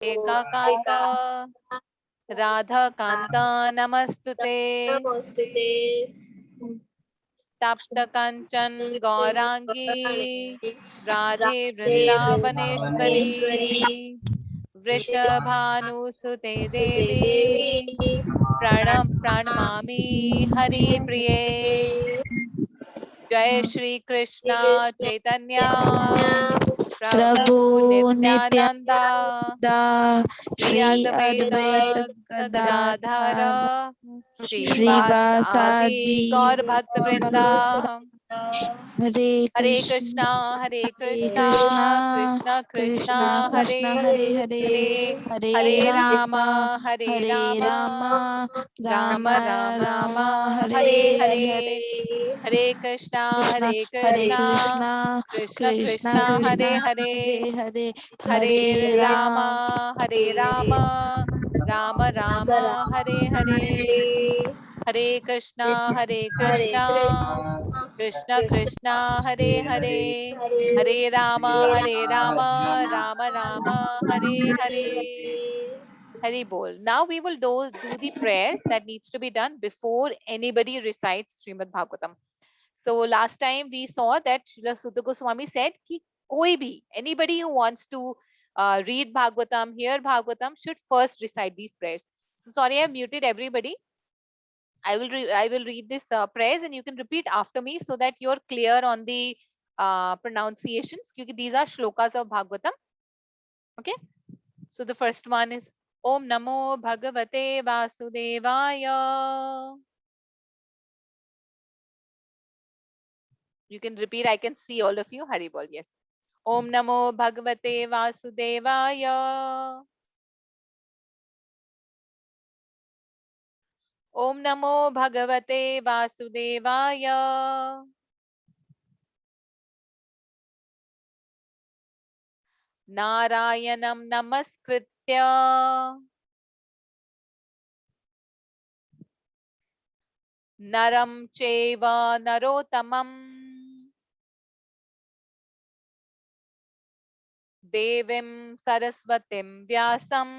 एकाकांत राधा कांता नमस्तुते। नमोस्तुते। तप्त कंचन गौरांगी राधे वृंदावनेश्वरी वृषभानुसुते देवी प्रणमामि हरि प्रिये। जय श्री कृष्ण चैतन्य प्रभु नित्यानंद श्री अद्वैत गदाधर श्रीवासादि गौर भक्त वृंदा। हरे कृष्णा कृष्ण कृष्ण हरे हरे हरे राम राम राम हरे हरे। हरे कृष्णा कृष्ण कृष्ण हरे हरे हरे राम राम राम हरे हरे। हरे Krishna Krishna Krishna Hare Hare Hare Ram Ram Ram Hare Hare. Hari bol. Now we will do the prayers that needs to be done before anybody recites Srimad Bhagavatam. So last time we saw that Srila Sutta Goswami said कि कोई भी anybody who wants to read Bhagavatam, hear Bhagavatam should first recite these prayers. So sorry, I muted everybody. I will read this prayers and you can repeat after me so that you're clear on the pronunciations. क्योंकि these are shlokas of Bhagavatam. Okay. So the first one is Om Namo Bhagavate Vasudevaya. You can repeat. I can see all of you. Hari bol. Yes. Om Namo Bhagavate Vasudevaya. Om Namo Bhagavate Vasudevaya. Narayanam Namaskritya Naram Cheva Narotamam Devim Saraswatim Vyasam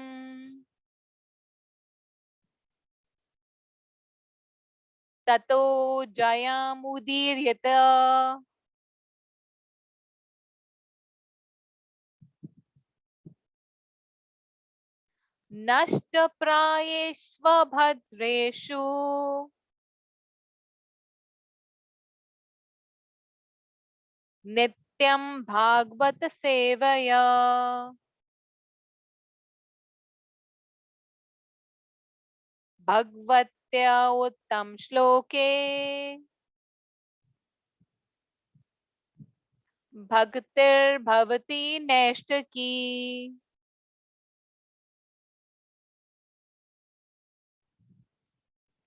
Tato Jayamudiryata. नष्टप्रायेष्वभद्रेषु नित्यं भागवत सेवया भगवत्या उत्तम श्लोके भक्तिर्भवति नैष्ठिकी।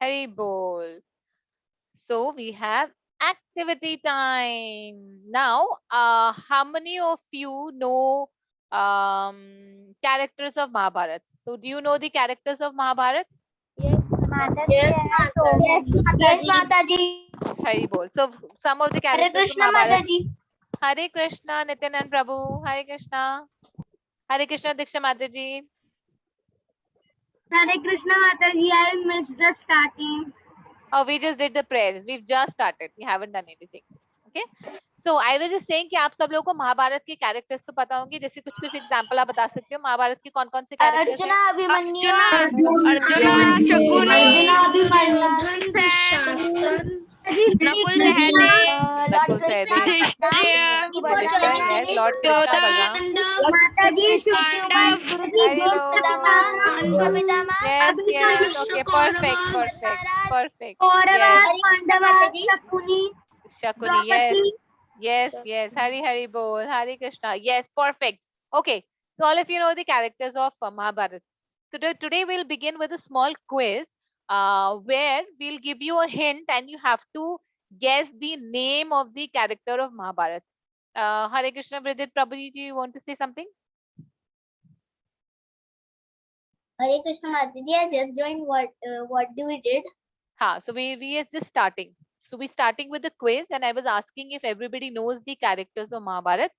हरि बोल. So we have activity time. Now, how many of you know characters of Mahabharat? So do you know the characters of Mahabharat? Yes, Mataji. Yes, Mataji. Hari bol. So some of the Hare characters of Krishna, Mahabharat. Mataji. Hare Krishna, Nityanand Prabhu. Hare Krishna. Hare Krishna, Diksha Mataji. Hare Krishna, Mataji. I missed the starting. Oh, we just did the prayers. We've just started. We haven't done anything. Okay. So I was just saying कि आप सब लोगों को महाभारत के characters तो पता होंगे. जैसे कुछ कुछ एग्जांपल आप बता सकते हो महाभारत के कौन कौन से कैरेक्टर्स हैं? Arjuna, Abhimanyu, arjuna, Shakuni, Duryodhan, Dushasan, Nakul Sahdev, Nakul Sahdev, Yudhishthir, Yudhishthir, yes, Lord Krishna, Balram. Mataji, Pandav, Hari bol. Bhishma, Yes, yes. Okay, perfect, perfect, perfect. Yes, Pandava, Shakuni, Shakuni. Yes, Draupadi. yes, yes. Hari Hari bol. Hari Krishna. Yes, perfect. Okay. So all of you know the characters of Mahabharata. So today we'll begin with a small quiz where we'll give you a hint and you have to guess the name of the character of Mahabharata. Hare Krishna, Bridget, Prabhuji, do you want to say something? Hare Krishna, Mataji. I just joined. What do we did? So we are just starting. So we're starting with the quiz and I was asking if everybody knows the characters of Mahabharata.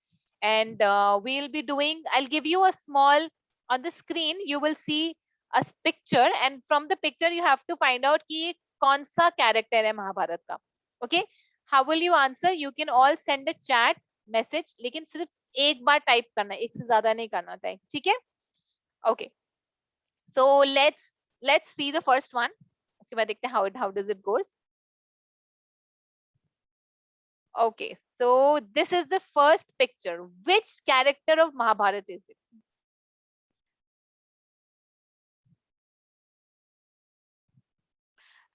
And we'll be doing, I'll give you a small on the screen you will see a picture, and from the picture you have to find out कि ये कौन सा character है महाभारत का. Okay, how will you answer? You can all send a chat message, लेकिन सिर्फ एक बार type करना है, एक से ज्यादा नहीं करना चाहिए. ठीक है? Okay, so let's see the first one. उसके बाद देखते हैं how does it goes. Okay, so this is the first picture. Which character of Mahabharata is it?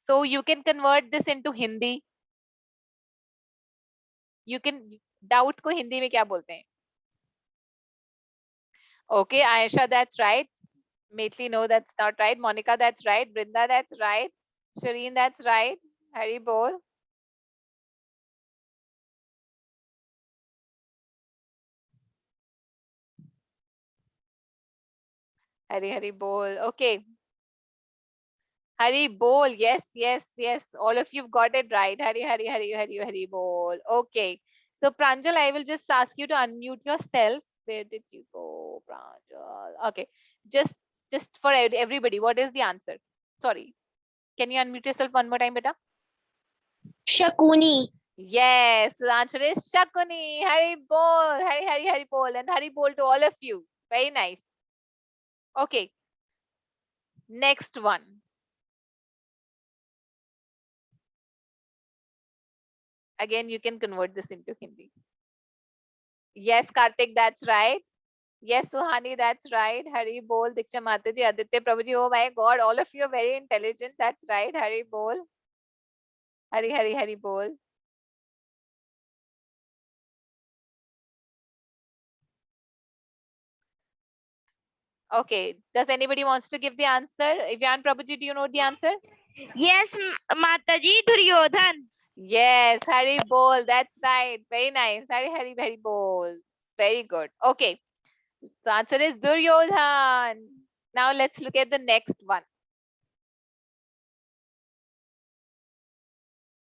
So you can convert this into Hindi. You can doubt को हिंदी में क्या बोलते हैं? Okay, Ayesha, that's right. Maitli, no, that's not right. Monica, that's right. Brinda, that's right. Shireen, that's right. Hari bol. Hari bol. Okay. Hari bol. Yes, yes, yes. All of you've got it right. Hari bol. Okay. So Pranjal, I will just ask you to unmute yourself. Where did you go, Pranjal? Okay. Just for everybody, what is the answer? Sorry. Can you unmute yourself one more time, beta? Shakuni. Yes, the answer is Shakuni. Hari bol. Hari bol. And Hari bol to all of you. Very nice. Okay. Next one. Again, you can convert this into Hindi. Yes, Kartik, that's right. Yes, Suhani, that's right. Hari bol. Diksha Mataji, Aditya Prabhuji. Oh my God, all of you are very intelligent. That's right. Hari bol. Hari bol. Okay. Does anybody wants to give the answer? Ivyan Prabhuji, do you know the answer? Yes, Mataji, Duryodhan. Yes, Hari bol. That's right. Very nice. Hari bol. Very good. Okay. So answer is Duryodhan. Now let's look at the next one.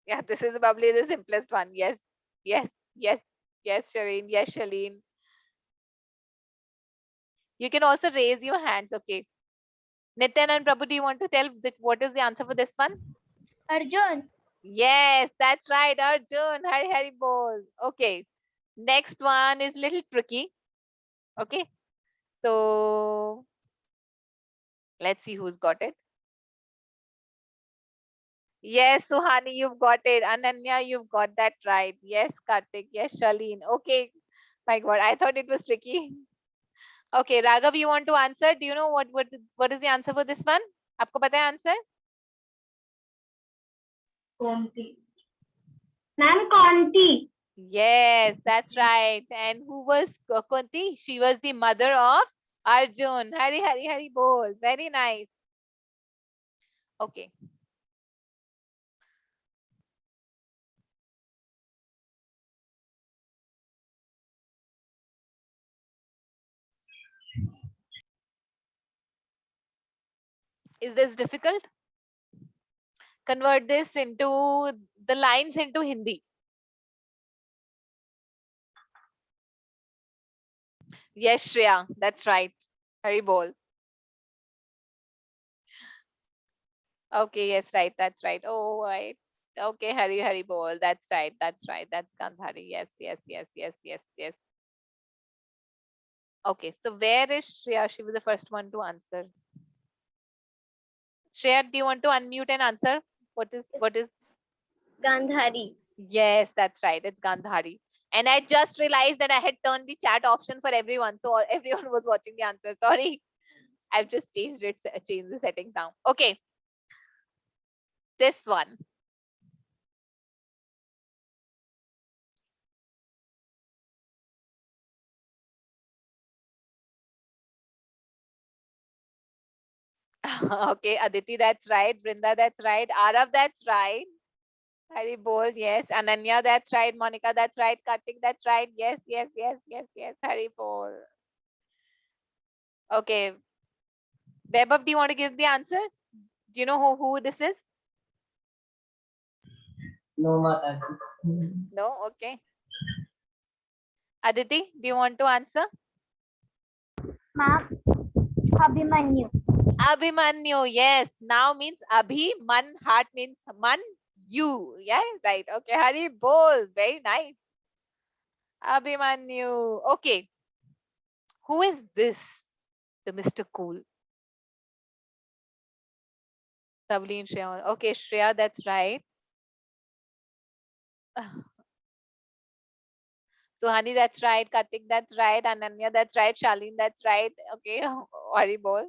Yeah, this is probably the simplest one. Yes, yes, yes, yes, Shireen. Yes, Shaleen. You can also raise your hands. Okay. Nitin and Prabhu, do you want to tell what is the answer for this one? Arjun. Yes, that's right. Arjun. Hari bol. Okay. Next one is little tricky. Okay. So let's see who's got it. Yes, Suhani, you've got it. Ananya, you've got that right. Yes, Kartik. Yes, Shaleen. Okay. My God, I thought it was tricky. Okay, Raghav, you want to answer? Do you know what is the answer for this one? आपको पता है answer? Conti. Ma'am, Conti. Yes, that's right. And who was Kunti? She was the mother of Arjun. Hari bol. Very nice. Okay. Is this difficult? Convert this into the lines into Hindi. Yes, Shreya, that's right. Hari bol. Okay, yes, right, that's right. Oh, right. Okay, Hari bol. That's right, that's right. That's Gandhari. Yes, yes, yes, yes, yes, yes. Okay, so where is Shreya? She was the first one to answer. Shreya, do you want to unmute and answer? What is? Gandhari. Yes, that's right. It's Gandhari. And I just realized that I had turned the chat option for everyone. So everyone was watching the answer. Sorry. I've just changed the settings now. Okay. This one. Okay, Aditi, that's right. Brinda, that's right. Arav, that's right. Hari bol, yes. Ananya, that's right. Monica, that's right. Kartik, that's right. Yes, yes, yes, yes, yes. Hari bol. Okay. Vaibhav, do you want to give the answer? Do you know who this is? No, Mataji. No? Okay. Aditi, do you want to answer? Ma'am. Abhimanyu. Abhimanyu, yes. Now means Abhi, Man, heart means Man, you. Yeah, right. Okay, Hari Bol. Very nice. Abhimanyu. Okay. Who is this? The Mr. Cool. Tavleen Shreya. Okay, Shreya, that's right. Suhani, that's right. Kartik, that's right. Ananya, that's right. Shalin, that's right. Okay, Hari Bol.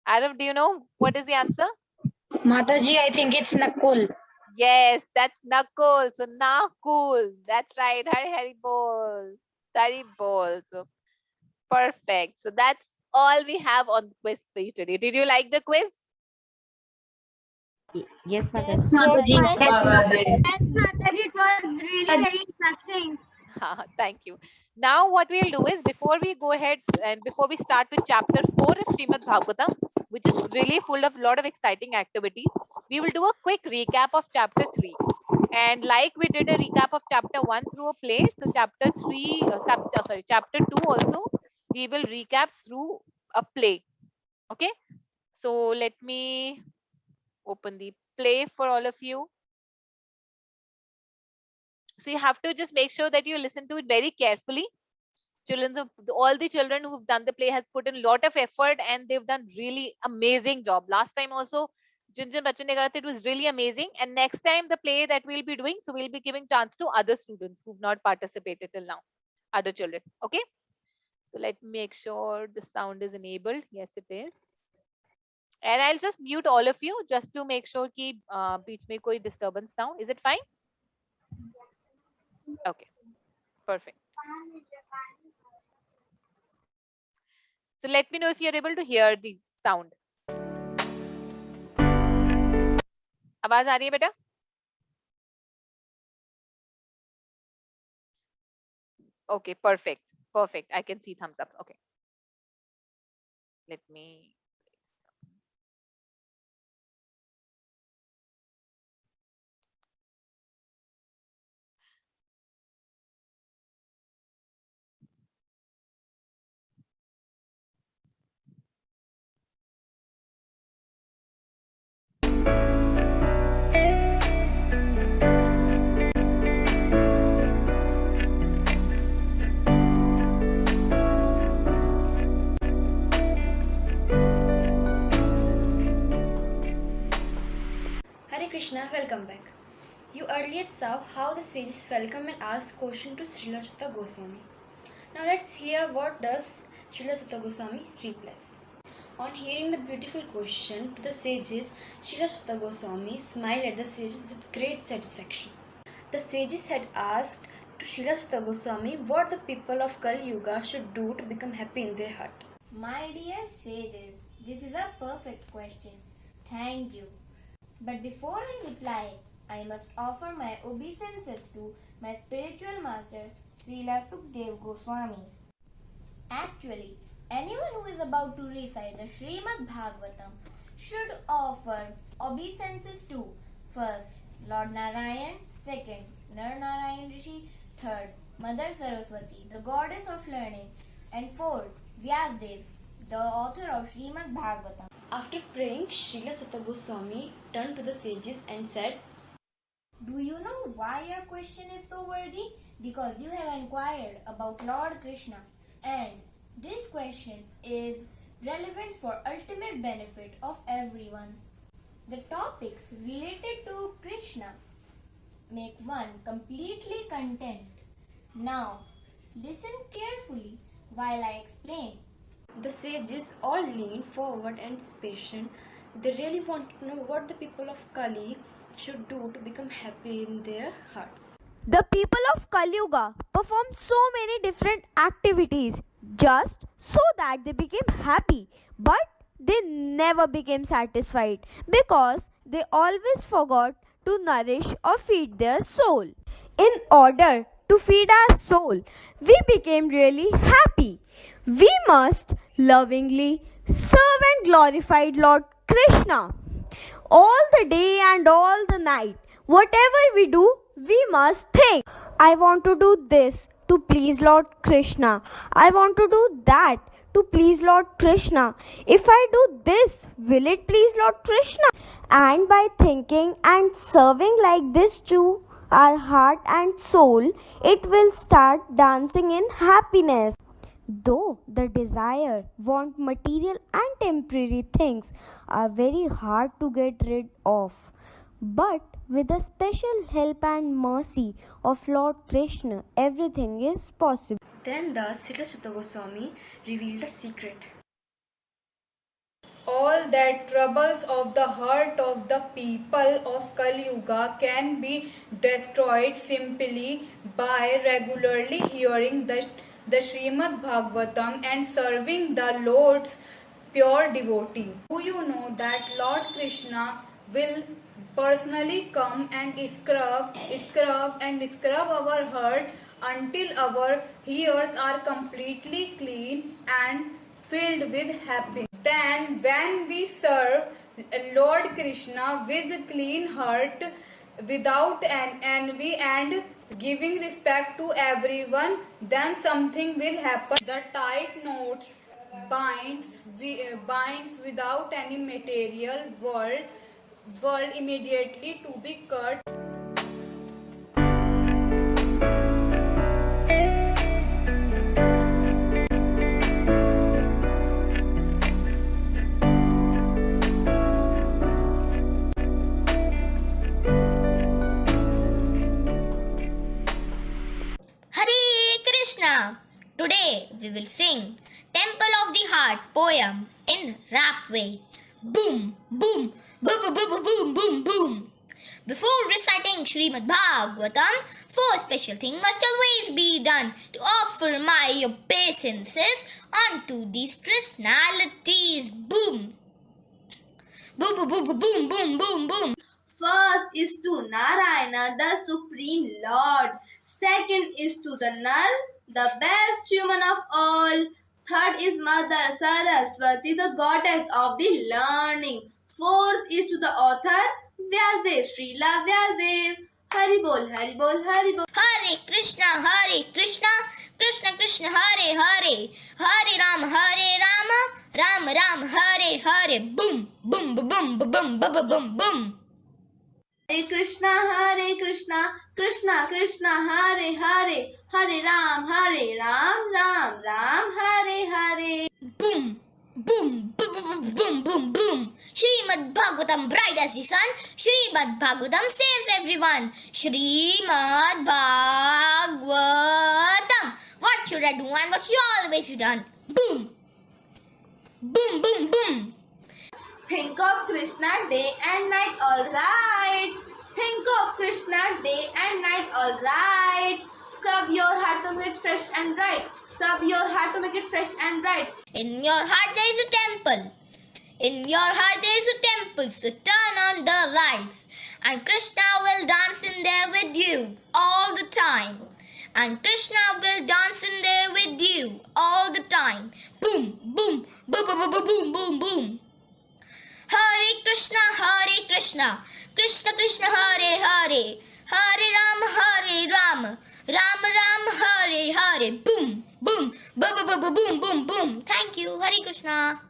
Arav, do you know what is the answer? Mataji, I think it's Nakul. Yes, that's Nakul. So Nakul. That's right. Hari Bol. Hari Bol. So perfect. So that's all we have on the quiz for you today. Did you like the quiz? Yes, Yes, Mataji. Yes, Mataji, it was really very interesting. Thank you. Now, what we'll do is before we go ahead and before we start with chapter 4 of Srimad Bhagavatam, which is really full of a lot of exciting activities, we will do a quick recap of chapter 3. And like we did a recap of chapter 1 through a play, so chapter 2 also, we will recap through a play. Okay. So let me open the play for all of you. So you have to just make sure that you listen to it very carefully. All the children who've done the play has put in a lot of effort and they've done really amazing job. Last time also, Jinjan Bachchan ne kara tha, it was really amazing. And next time the play that we'll be doing, so we'll be giving chance to other students who've not participated till now, other children. Okay. So let me make sure the sound is enabled. Yes, it is. And I'll just mute all of you just to make sure ki beech mein koi disturbance now. Is it fine? Okay, perfect. So let me know if you're able to hear the sound. आवाज आ रही है बेटा? Okay, perfect. Perfect. I can see thumbs up. Okay. Let me. Hare Krishna, welcome back. You earlier saw how the sages welcome and ask question to Srila Sutta Goswami. Now let's hear what does Srila Sutta Goswami replies. On hearing the beautiful question to the sages, Srila Sutta Goswami smiled at the sages with great satisfaction. The sages had asked to Srila Sutta Goswami what the people of Kali Yuga should do to become happy in their heart. My dear sages, this is a perfect question. Thank you. But before I reply, I must offer my obeisances to my spiritual master, Srila Sukdev Goswami. Actually, anyone who is about to recite the Srimad Bhagavatam should offer obeisances to first Lord Narayan, second Nar Narayan Rishi, third Mother Saraswati, the goddess of learning, and fourth Vyasdev, the author of Srimad Bhagavatam. After praying, Srila Sutta Goswami turned to the sages and said, Do you know why your question is so worthy? Because you have inquired about Lord Krishna, and this question is relevant for ultimate benefit of everyone. The topics related to Krishna make one completely content. Now, listen carefully while I explain. The sages all leaned forward and patient. They really wanted to know what the people of Kali should do to become happy in their hearts. The people of Kali Yuga performed so many different activities just so that they became happy, but they never became satisfied because they always forgot to nourish or feed their soul. In order to feed our soul, we became really happy. We must lovingly serve and glorify Lord Krishna all the day and all the night. Whatever we do, we must think, I want to do this to please Lord Krishna. I want to do that to please Lord Krishna. If I do this, will it please Lord Krishna? And by thinking and serving like this to our heart and soul, it will start dancing in happiness. Though the desire, want material and temporary things are very hard to get rid of, but with the special help and mercy of Lord Krishna, everything is possible. Then the Srila Sutta Goswami revealed a secret. All that troubles of the heart of the people of Kali Yuga can be destroyed simply by regularly hearing the Srimad Bhagavatam and serving the Lord's pure devotee. Do you know that Lord Krishna will personally come and scrub our heart until our ears are completely clean and filled with happiness. Then, when we serve Lord Krishna with clean heart, without an envy and giving respect to everyone, then something will happen. The tight knots binds without any material world immediately to be cut. Hare Krishna! Today we will sing Temple of the Heart poem in rap way. Boom, boom, boom, boom, boom, boom, boom, boom. Before reciting Srimad Bhagavatam, four special things must always be done to offer my obeisances unto these personalities. Boom. Boom, boom, boom, boom, boom, boom, boom. First is to Narayana, the Supreme Lord. Second is to the Nar, the best human of all. Third is Mother Saraswati, the goddess of the learning. Fourth is to the author, Vyasdev, Srila Vyasdev. Hari bol, Hari bol, Hari bol. Hare Krishna, Krishna Krishna, Hare Hare, Hare Rama, Rama Rama, Hare Hare. Boom, boom, boom, boom, boom, boom, boom, boom, boom. Hare Krishna, Krishna Krishna, Hare Hare, Hare Ram, Ram Ram, Hare Hare. Boom, boom, boom, boom, boom, boom, boom. Srimad Bhagavatam, bright as the sun. Srimad Bhagavatam saves everyone. Srimad Bhagavatam. What should I do and what should always be done? Boom, boom, boom, boom. Think of Krishna day and night, alright. Think of Krishna day and night, alright. Scrub your heart to make it fresh and bright. Scrub your heart to make it fresh and bright. In your heart there is a temple. In your heart there is a temple, so turn on the lights. And Krishna will dance in there with you all the time. And Krishna will dance in there with you all the time. Boom, boom, boom, boom, boom, boom, boom, boom. Hare Krishna, Krishna Krishna, Hare Hare, Hare Rama, Rama Rama, Hare Hare. Boom, boom, boom, boom, boom, boom, boom, boom. Thank you, Hare Krishna.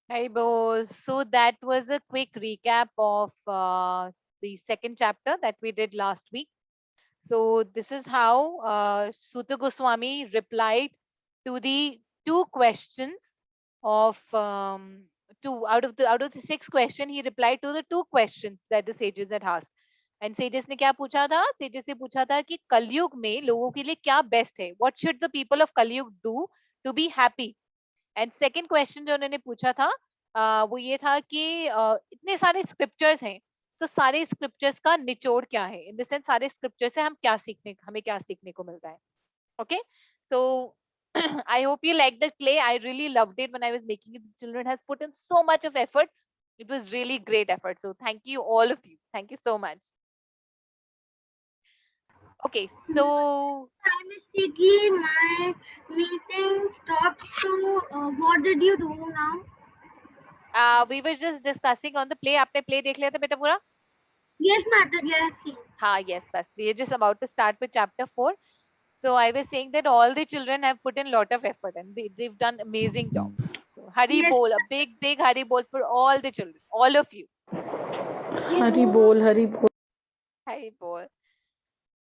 Hi, Bose. So that was a quick recap of the second chapter that we did last week. So this is how Sutta Goswami replied to the two questions of out of the six question, he replied to the two questions that the sages had asked. And sages ने क्या पूछा था? Sages ने पूछा था कि कलयुग में लोगों के लिए क्या बेस्ट है? What should the people of कलयुग do to be happy? And second question जो उन्होंने पूछा था वो ये था कि इतने सारे स्क्रिप्चर्स हैं, तो सारे स्क्रिप्चर्स का निचोड़ क्या है, इन द सेंस सारे स्क्रिप्चर से हमें क्या सीखने को मिलता है. Okay, So I hope you like the clay. I really loved it when I was making it. The children has put in so much of effort. It was really great effort. So thank you all of you. Thank you so much. Okay, so Mistakenly, my meeting stopped. So, what did you do now? we were just discussing on the play. आपने play देख लिया था बेटा पूरा? Yes, Mother. Yes. हाँ, yes, बस. We are just about to start with chapter 4. So I was saying that all the children have put in a lot of effort and they've done amazing job. So Hari Yes. Bol, a big, big Hari Bol for all the children, all of you. Hari bol, Hari bol. Hari Bol.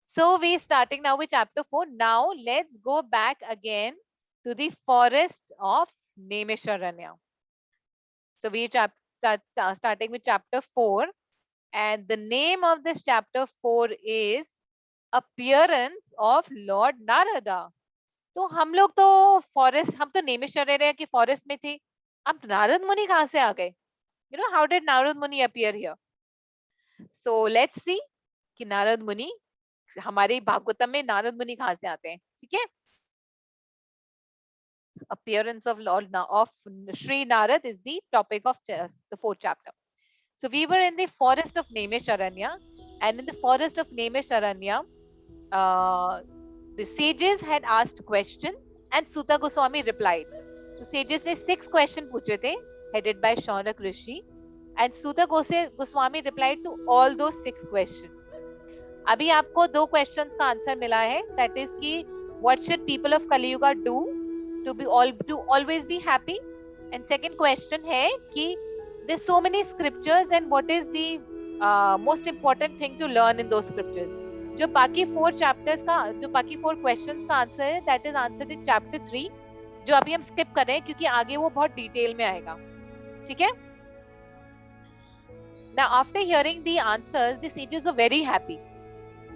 So we're starting now with chapter 4. Now let's go back again to the forest of Nemesharanya. So we're starting with chapter 4. And the name of this chapter 4 is Appearance of Lord Narada. तो हम लोग तो forest, हम तो नेमिशरण की forest में थे. अब नारद मुनि कहाँ से आ गए? You know, how did Narad Muni appear here? So let's see कि नारद मुनि, हमारे भागवतम में नारद मुनि कहाँ से आते हैं. ठीक है? Appearance of Lord of Sri Narad is the topic of the fourth chapter. So we were in the forest of Nemesharanya, and in the forest of Nemesharanya, the sages had asked questions and Suta Goswami replied. So sages ने 6 questions पूछे थे, headed by Shaunak Rishi, and Suta Goswami replied to all those 6 questions. अभी आपको 2 questions का answer मिला है, that is कि what should people of Kali Yuga do to always be happy, and second question है कि there's so many scriptures and what is the most important thing to learn in those scriptures. जो बाकी 4 chapters का, जो बाकी 4 questions का answer है, that is answered in chapter 3, जो अभी हम skip कर रहे हैं क्योंकि आगे वो बहुत डिटेल में आएगा. ठीक है? Now after hearing the answers, the sages were very happy,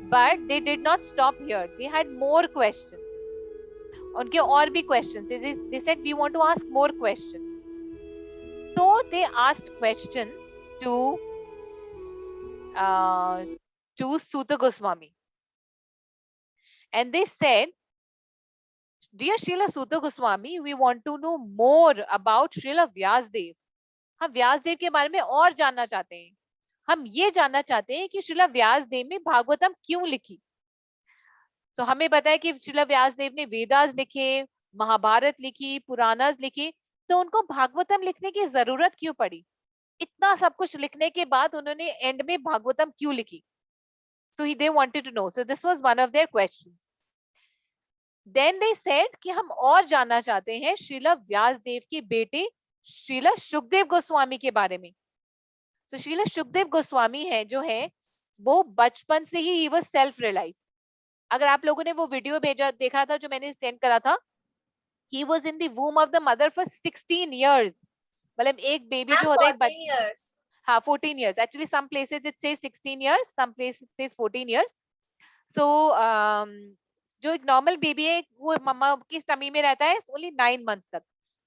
but they did not stop here. They had more questions. उनके और भी questions. They said we want to ask more questions. So they asked questions to Suta Goswami, and they said, "Dear Srila Suta Goswami, we want to know more about Srila Vyasdev. हम व्यासदेव के बारे में और जानना चाहते हैं. हम ये जानना चाहते हैं कि श्रीला व्यासदेव ने भागवतम क्यों लिखी. तो हमें पता है कि श्रीला व्यासदेव ने वेदास लिखे, महाभारत लिखी, पुराणास लिखी, तो उनको भागवतम लिखने की जरूरत क्यों पड़ी? इतना सब कुछ लिखने के बाद उन्होंने एंड में भागवतम क्यों लिखी? So they wanted to know. So this was one of their questions. Then they said कि हम और जानना चाहते हैं श्रीला व्यासदेव के बेटे श्रीला शुकदेव गोस्वामी के बारे में. So श्रीला शुकदेव गोस्वामी है जो है वो बचपन से ही was self realized. अगर आप लोगों ने वो वीडियो भेजा देखा था जो मैंने सेंड करा था, he was in the womb of the mother for 16 years. मतलब एक बेबी जो होता है 14 years. हाँ 14 years. Actually some places it says 16 years, some places it says 14 years. So जो एक नॉर्मल बेबी है वो मम्मा की टमी में रहता है only 9 months तक.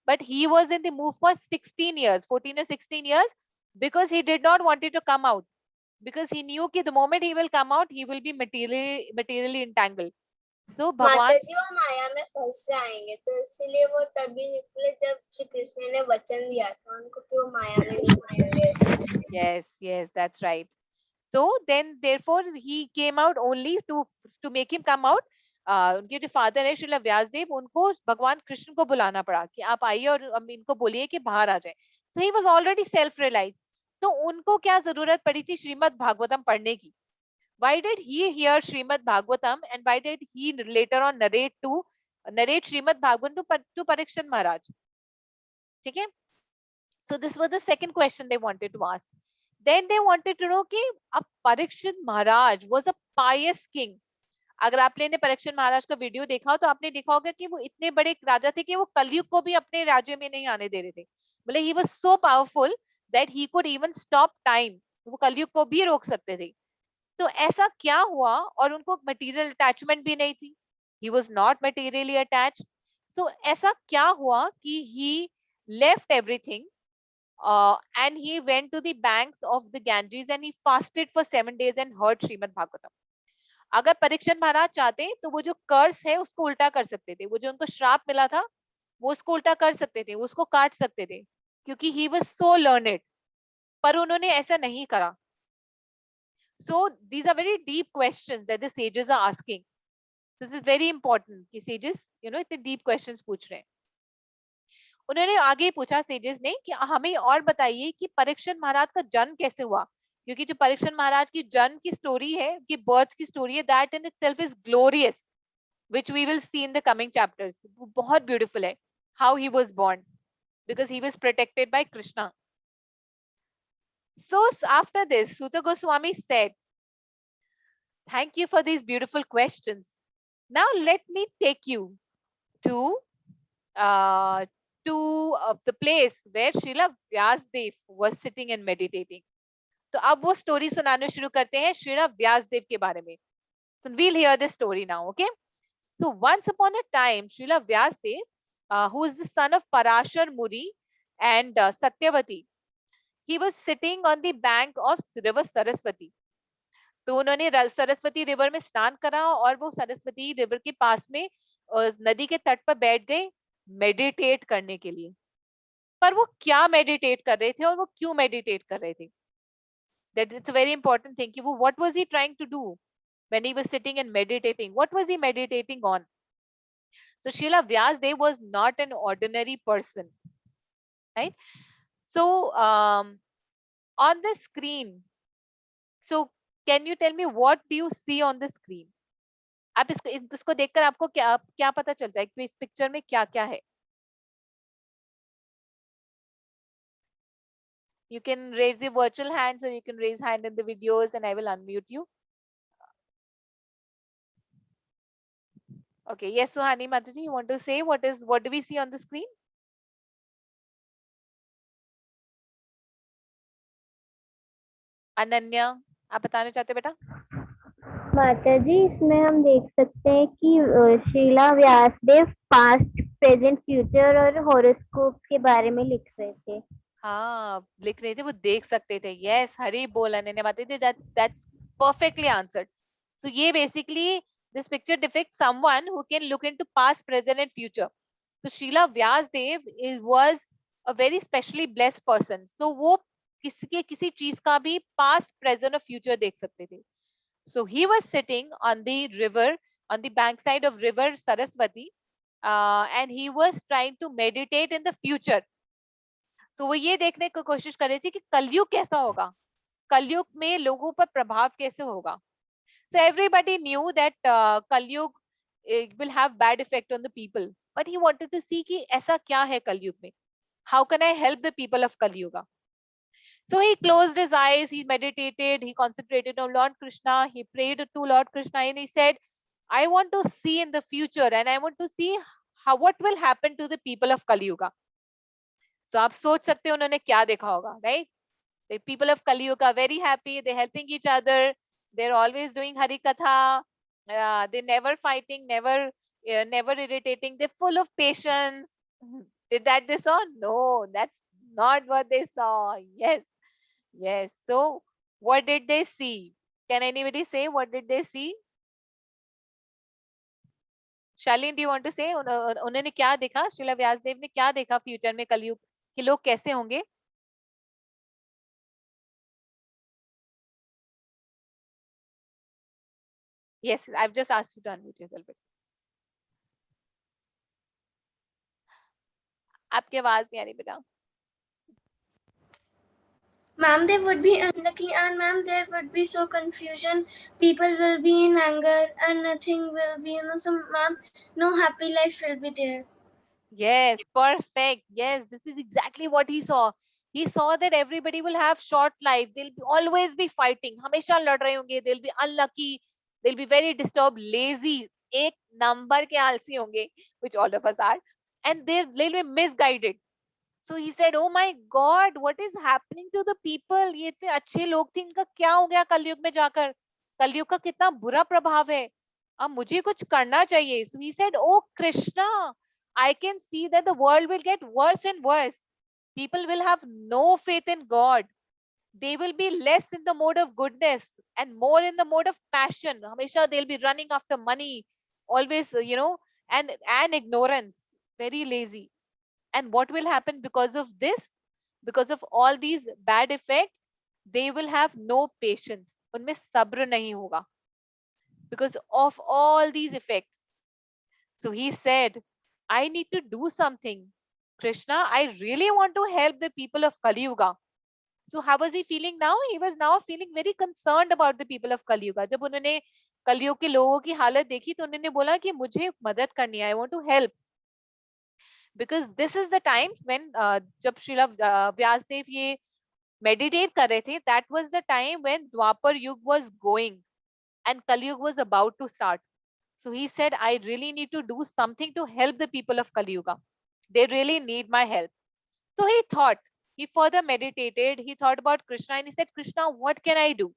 But he was in the womb for 16 years, 14 or 16 years, because he did not want it to come out. Because he knew कि the moment he will come out, he will be materially entangled. So भगवान माता जी वो माया में फंस जाएंगे, तो इसीलिए वो तभी निकले जब श्री कृष्ण ने वचन दिया था उनको कि वो माया में नहीं फंसेंगे. Yes, that's right. So then therefore he came out only to make him come out. उनके जो फादर है श्रीला व्यासदेव, उनको भगवान कृष्ण को बुलाना पड़ा कि आप आइए और इनको बोलिए कि बाहर आ जाए. So he was already self-realized. तो उनको क्या जरूरत पड़ी थी श्रीमद् भागवतम पढ़ने की? Why did he hear Srimad Bhagavatam and why did he later on narrate Srimad Bhagavatam to Parikshit Maharaj? ठीक है? So this was the second question they wanted to ask. Then they wanted to know कि अब Parikshit Maharaj was a pious king. अगर आपने परीक्षित महाराज का video देखा हो तो आपने देखा होगा कि वो इतने बड़े राजा थे कि वो कलयुग को भी अपने राज्य में नहीं आने दे रहे थे. मतलब he was so powerful that he could even stop time. वो कलयुग को भी रोक सकते थे. तो ऐसा क्या हुआ? और उनको मटेरियल अटैचमेंट भी नहीं थी. He was not materially attached. So ऐसा क्या हुआ कि he left everything and he went to the banks of the Ganges and he fasted for 7 days and heard Srimad Bhagavatam. अगर परीक्षण महाराज चाहते तो वो जो कर्स है उसको उल्टा कर सकते थे, वो जो उनको श्राप मिला था वो उसको उल्टा कर सकते थे, उसको काट सकते थे, क्योंकि ही वाज सो लर्नेड, पर उन्होंने ऐसा नहीं करा. So these are very deep questions that the sages are asking. This is very important कि sages इतने deep questions पूछ रहे हैं. उन्होंने आगे पूछा सेजेस ने कि हमें और बताइए कि परीक्षण महाराज का जन्म कैसे हुआ, क्योंकि जो परीक्षण महाराज की जन्म की स्टोरी है, कि बर्थ की स्टोरी है, that in itself is glorious, which we will see in the coming chapters. वो बहुत beautiful है, how he was born, because he was protected by Krishna. So after this, Suta Goswami said, thank you for these beautiful questions. Now let me take you to the place where Srila Vyasdev was sitting and meditating. तो अब वो story सुनाने शुरू करते हैं श्रीला व्यासदेव के बारे में. So we'll hear this story now, okay? So once upon a time, Srila Vyasdev, who is the son of Parashar Muri and Satyavati, he was sitting on the bank of river Saraswati. तो उन्होंने Saraswati river में स्नान करा और वो Saraswati river के पास में नदी के तट पर बैठ गए मेडिटेट करने के लिए. पर वो क्या मेडिटेट कर रहे थे और वो क्यों मेडिटेट कर रहे थे? That it's a very important thing. What was he trying to do when he was sitting and meditating? What was he meditating on? So Srila Vyasdev was not an ordinary person, right? So on the screen, so can you tell me what do you see on the screen? आप इसको देखकर आपको क्या पता चलता है कि इस पिक्चर में क्या क्या है? You can raise your virtual hands or you can raise hand in the videos and I will unmute you. Okay, yes, Suhani Mataji, you want to say what do we see on the screen? Ananya, आप बताना चाहते बेटा? माता जी, इसमें हम देख सकते हैं कि Srila Vyasadeva past, present, future और हॉरोस्कोप के बारे में लिख रहे थे. हाँ, लिख रहे थे, वो देख सकते थे. यस, हरी बोल अनन्या माता जी, that's perfectly answered. So ये basically this picture depicts someone who can look into past, present and future. So Srila Vyasdev was a very specially blessed person. So वो किसी चीज का भी past, present और future देख सकते थे. So he was sitting on the river, on the bankside of river Saraswati, and he was trying to meditate in the future. So वो ये देखने की कोशिश कर रही थी कि कलयुग कैसा होगा, कलयुग में लोगों पर प्रभाव कैसे होगा. So everybody knew that कलयुग will have bad effect on the people, but he wanted to see कि ऐसा क्या है कलयुग में. How can I help the people of Kali-yuga? So he closed his eyes, he meditated, he concentrated on Lord Krishna, he prayed to Lord Krishna and he said, I want to see in the future and I want to see what will happen to the people of Kali-yuga. So आप सोच सकते हो उन्होंने क्या देखा होगा, right? The people of Kali-yuga are very happy, they're helping each other, they're always doing Hari Katha, they're never fighting, never irritating, they're full of patience. Did that they saw? No, that's not what they saw. Yes. So what did they see? Can anybody say what did they see? Shalin, do you want to say? उन्होंने क्या देखा? श्रीला व्यासदेव ने क्या देखा future में कलयुग के लोग कैसे होंगे? Yes, I've just asked you to unmute yourself. आपकी आवाज नहीं आ रही बेटा. Ma'am, they would be unlucky, and ma'am, there would be so confusion. People will be in anger, and nothing will be, ma'am, no happy life will be there. Yes, perfect. Yes, this is exactly what he saw. He saw that everybody will have short life. They'll always be fighting. हमेशा लड़ रहे होंगे. They'll be unlucky. They'll be very disturbed, lazy. एक number के आलसी होंगे, which all of us are, and they'll be misguided. So he said, oh my God, what is happening to the people? ये इतने अच्छे लोग थे, इनका क्या हो गया कलयुग में जाकर? कलयुग का कितना बुरा प्रभाव है. अब मुझे कुछ करना चाहिए. So he said, oh Krishna, I can see that the world will get worse and worse. People will have no faith in God. they will be less in the mode of goodness and more in the mode of passion. Hamesha they'll be running after money, always, and ignorance, very lazy. And what will happen because of this? Because of all these bad effects, they will have no patience. उनमें सब्र नहीं होगा because of all these effects. So he said, I need to do something. Krishna, I really want to help the people of Kali Yuga. So how was he feeling now? He was now feeling very concerned about the people of Kali Yuga. जब उन्होंने कलयुग के लोगों की हालत देखी तो उन्होंने बोला कि मुझे मदद करनी है. I want to help. Because this is the time when जब श्रीला व्यासदेव ये meditate कर रहे थे, that was the time when Dwapar Yug was going and Kali Yuga was about to start. So he said, I really need to do something to help the people of Kali Yuga. They really need my help. So he thought, he further meditated, he thought about Krishna and he said, Krishna, what can I do?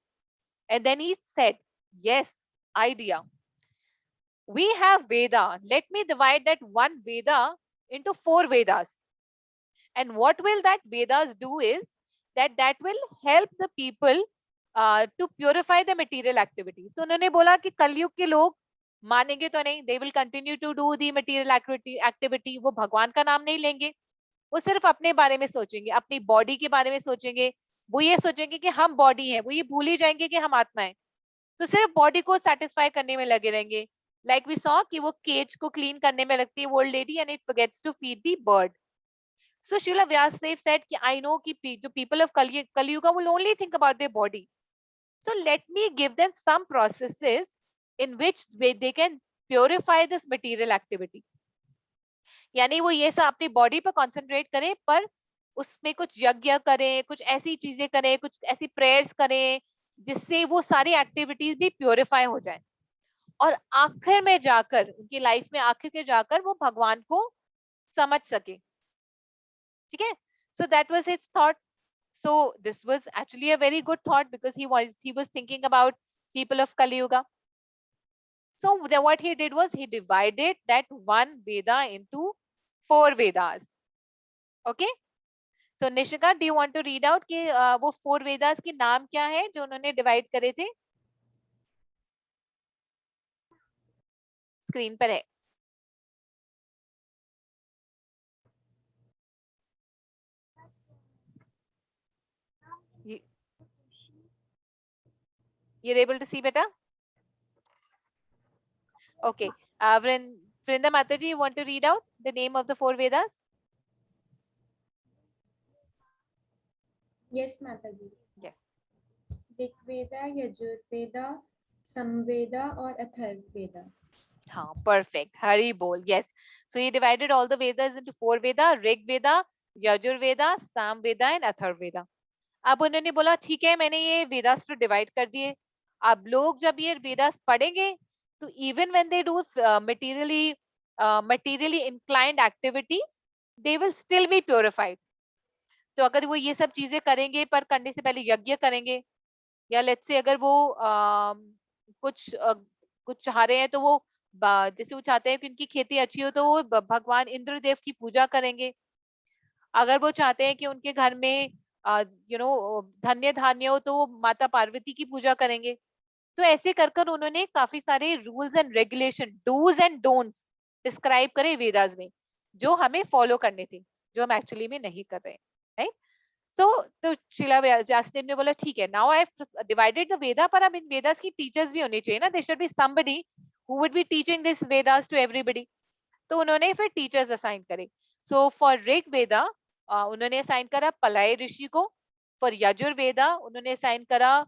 And then he said, yes, idea. We have Veda. Let me divide that one Veda into 4 Vedas. And what will that Vedas do is that will help the people to purify the material activities. So उन्होंने बोला कि कलयुग के लोग मानेंगे तो नहीं, they will continue to do the material activity, वो भगवान का नाम नहीं लेंगे, वो सिर्फ अपने बारे में सोचेंगे, अपनी बॉडी के बारे में सोचेंगे, वो ये सोचेंगे कि हम बॉडी है, वो ये भूल ही जाएंगे कि हम आत्मा है, तो सिर्फ बॉडी को सेटिस्फाई करने में लगे रहेंगे. लाइक वी सॉ कि वो केज को क्लीन करने में लगती है old lady and it forgets to feed the bird. So Srila Vyasadeva said, I know कि the people of Kali Yuga will only think about their body. So let me give them some processes in which they can purify this material activity. यानी वो ये सब अपनी body पर concentrate करें, पर उसमें कुछ यज्ञ करें, कुछ ऐसी चीजें करें, कुछ ऐसी प्रेयर्स करें जिससे वो सारी एक्टिविटीज भी प्योरीफाई हो जाए और आखिर में जाकर उनकी लाइफ में आखिर में जाकर वो भगवान को समझ सके. ठीक है? So that was his thought. So this was actually a very good thought because he was thinking about people of Kali Yuga. So what he did was he divided that one Veda into 4 Vedas. Okay? So Nishika, do you want to read out कि वो 4 Vedas के नाम क्या है जो उन्होंने divide करे थे? स्क्रीन पर है. You're able to see better? Okay. Vrinda Mataji, you want to read out the name of the 4 Vedas? Yes, Mataji. Yes. Rig Veda, Yajur Veda, Samveda or Atharvaveda. हाँ, perfect. Hari bol. Yes. So he divided all the Vedas into 4 Veda, Rig Veda, Yajur Veda, Sam Veda and Atharvaveda. अब उन्होंने बोला ठीक है, मैंने ये वेदास तो divide कर दिए. अब लोग जब ये वेदास पढ़ेंगे तो even when they do materially inclined activities, they will still be purified. तो अगर वो ये सब चीजें करेंगे पर करने से पहले यज्ञ करेंगे, या लेट्स से अगर वो कुछ चाह रहे हैं तो वो जैसे वो चाहते हैं कि उनकी खेती अच्छी हो तो वो भगवान इंद्रदेव की पूजा करेंगे. अगर वो चाहते हैं कि उनके घर में धन्य धान्य हो तो वो माता पार्वती की पूजा करेंगे. तो ऐसे कर कर उन्होंने काफी सारे rules and regulation, dos and don'ts describe करे वेदास में, जो हमें फॉलो करने थे, जो हम एक्चुअली में नहीं कर रहे हैं. राइट? तो श्रीला व्यासदेव ने बोला ठीक है, now I have divided the Veda, पर अब इन वेदास की टीचर्स भी होने चाहिए ना, there should be somebody who would be teaching this Vedas to everybody. तो उन्होंने फिर टीचर्स असाइन करे. सो फॉर ऋग वेदा उन्होंने असाइन करा पलय ऋषि को. फॉर यजुर्वेदा उन्होंने असाइन करा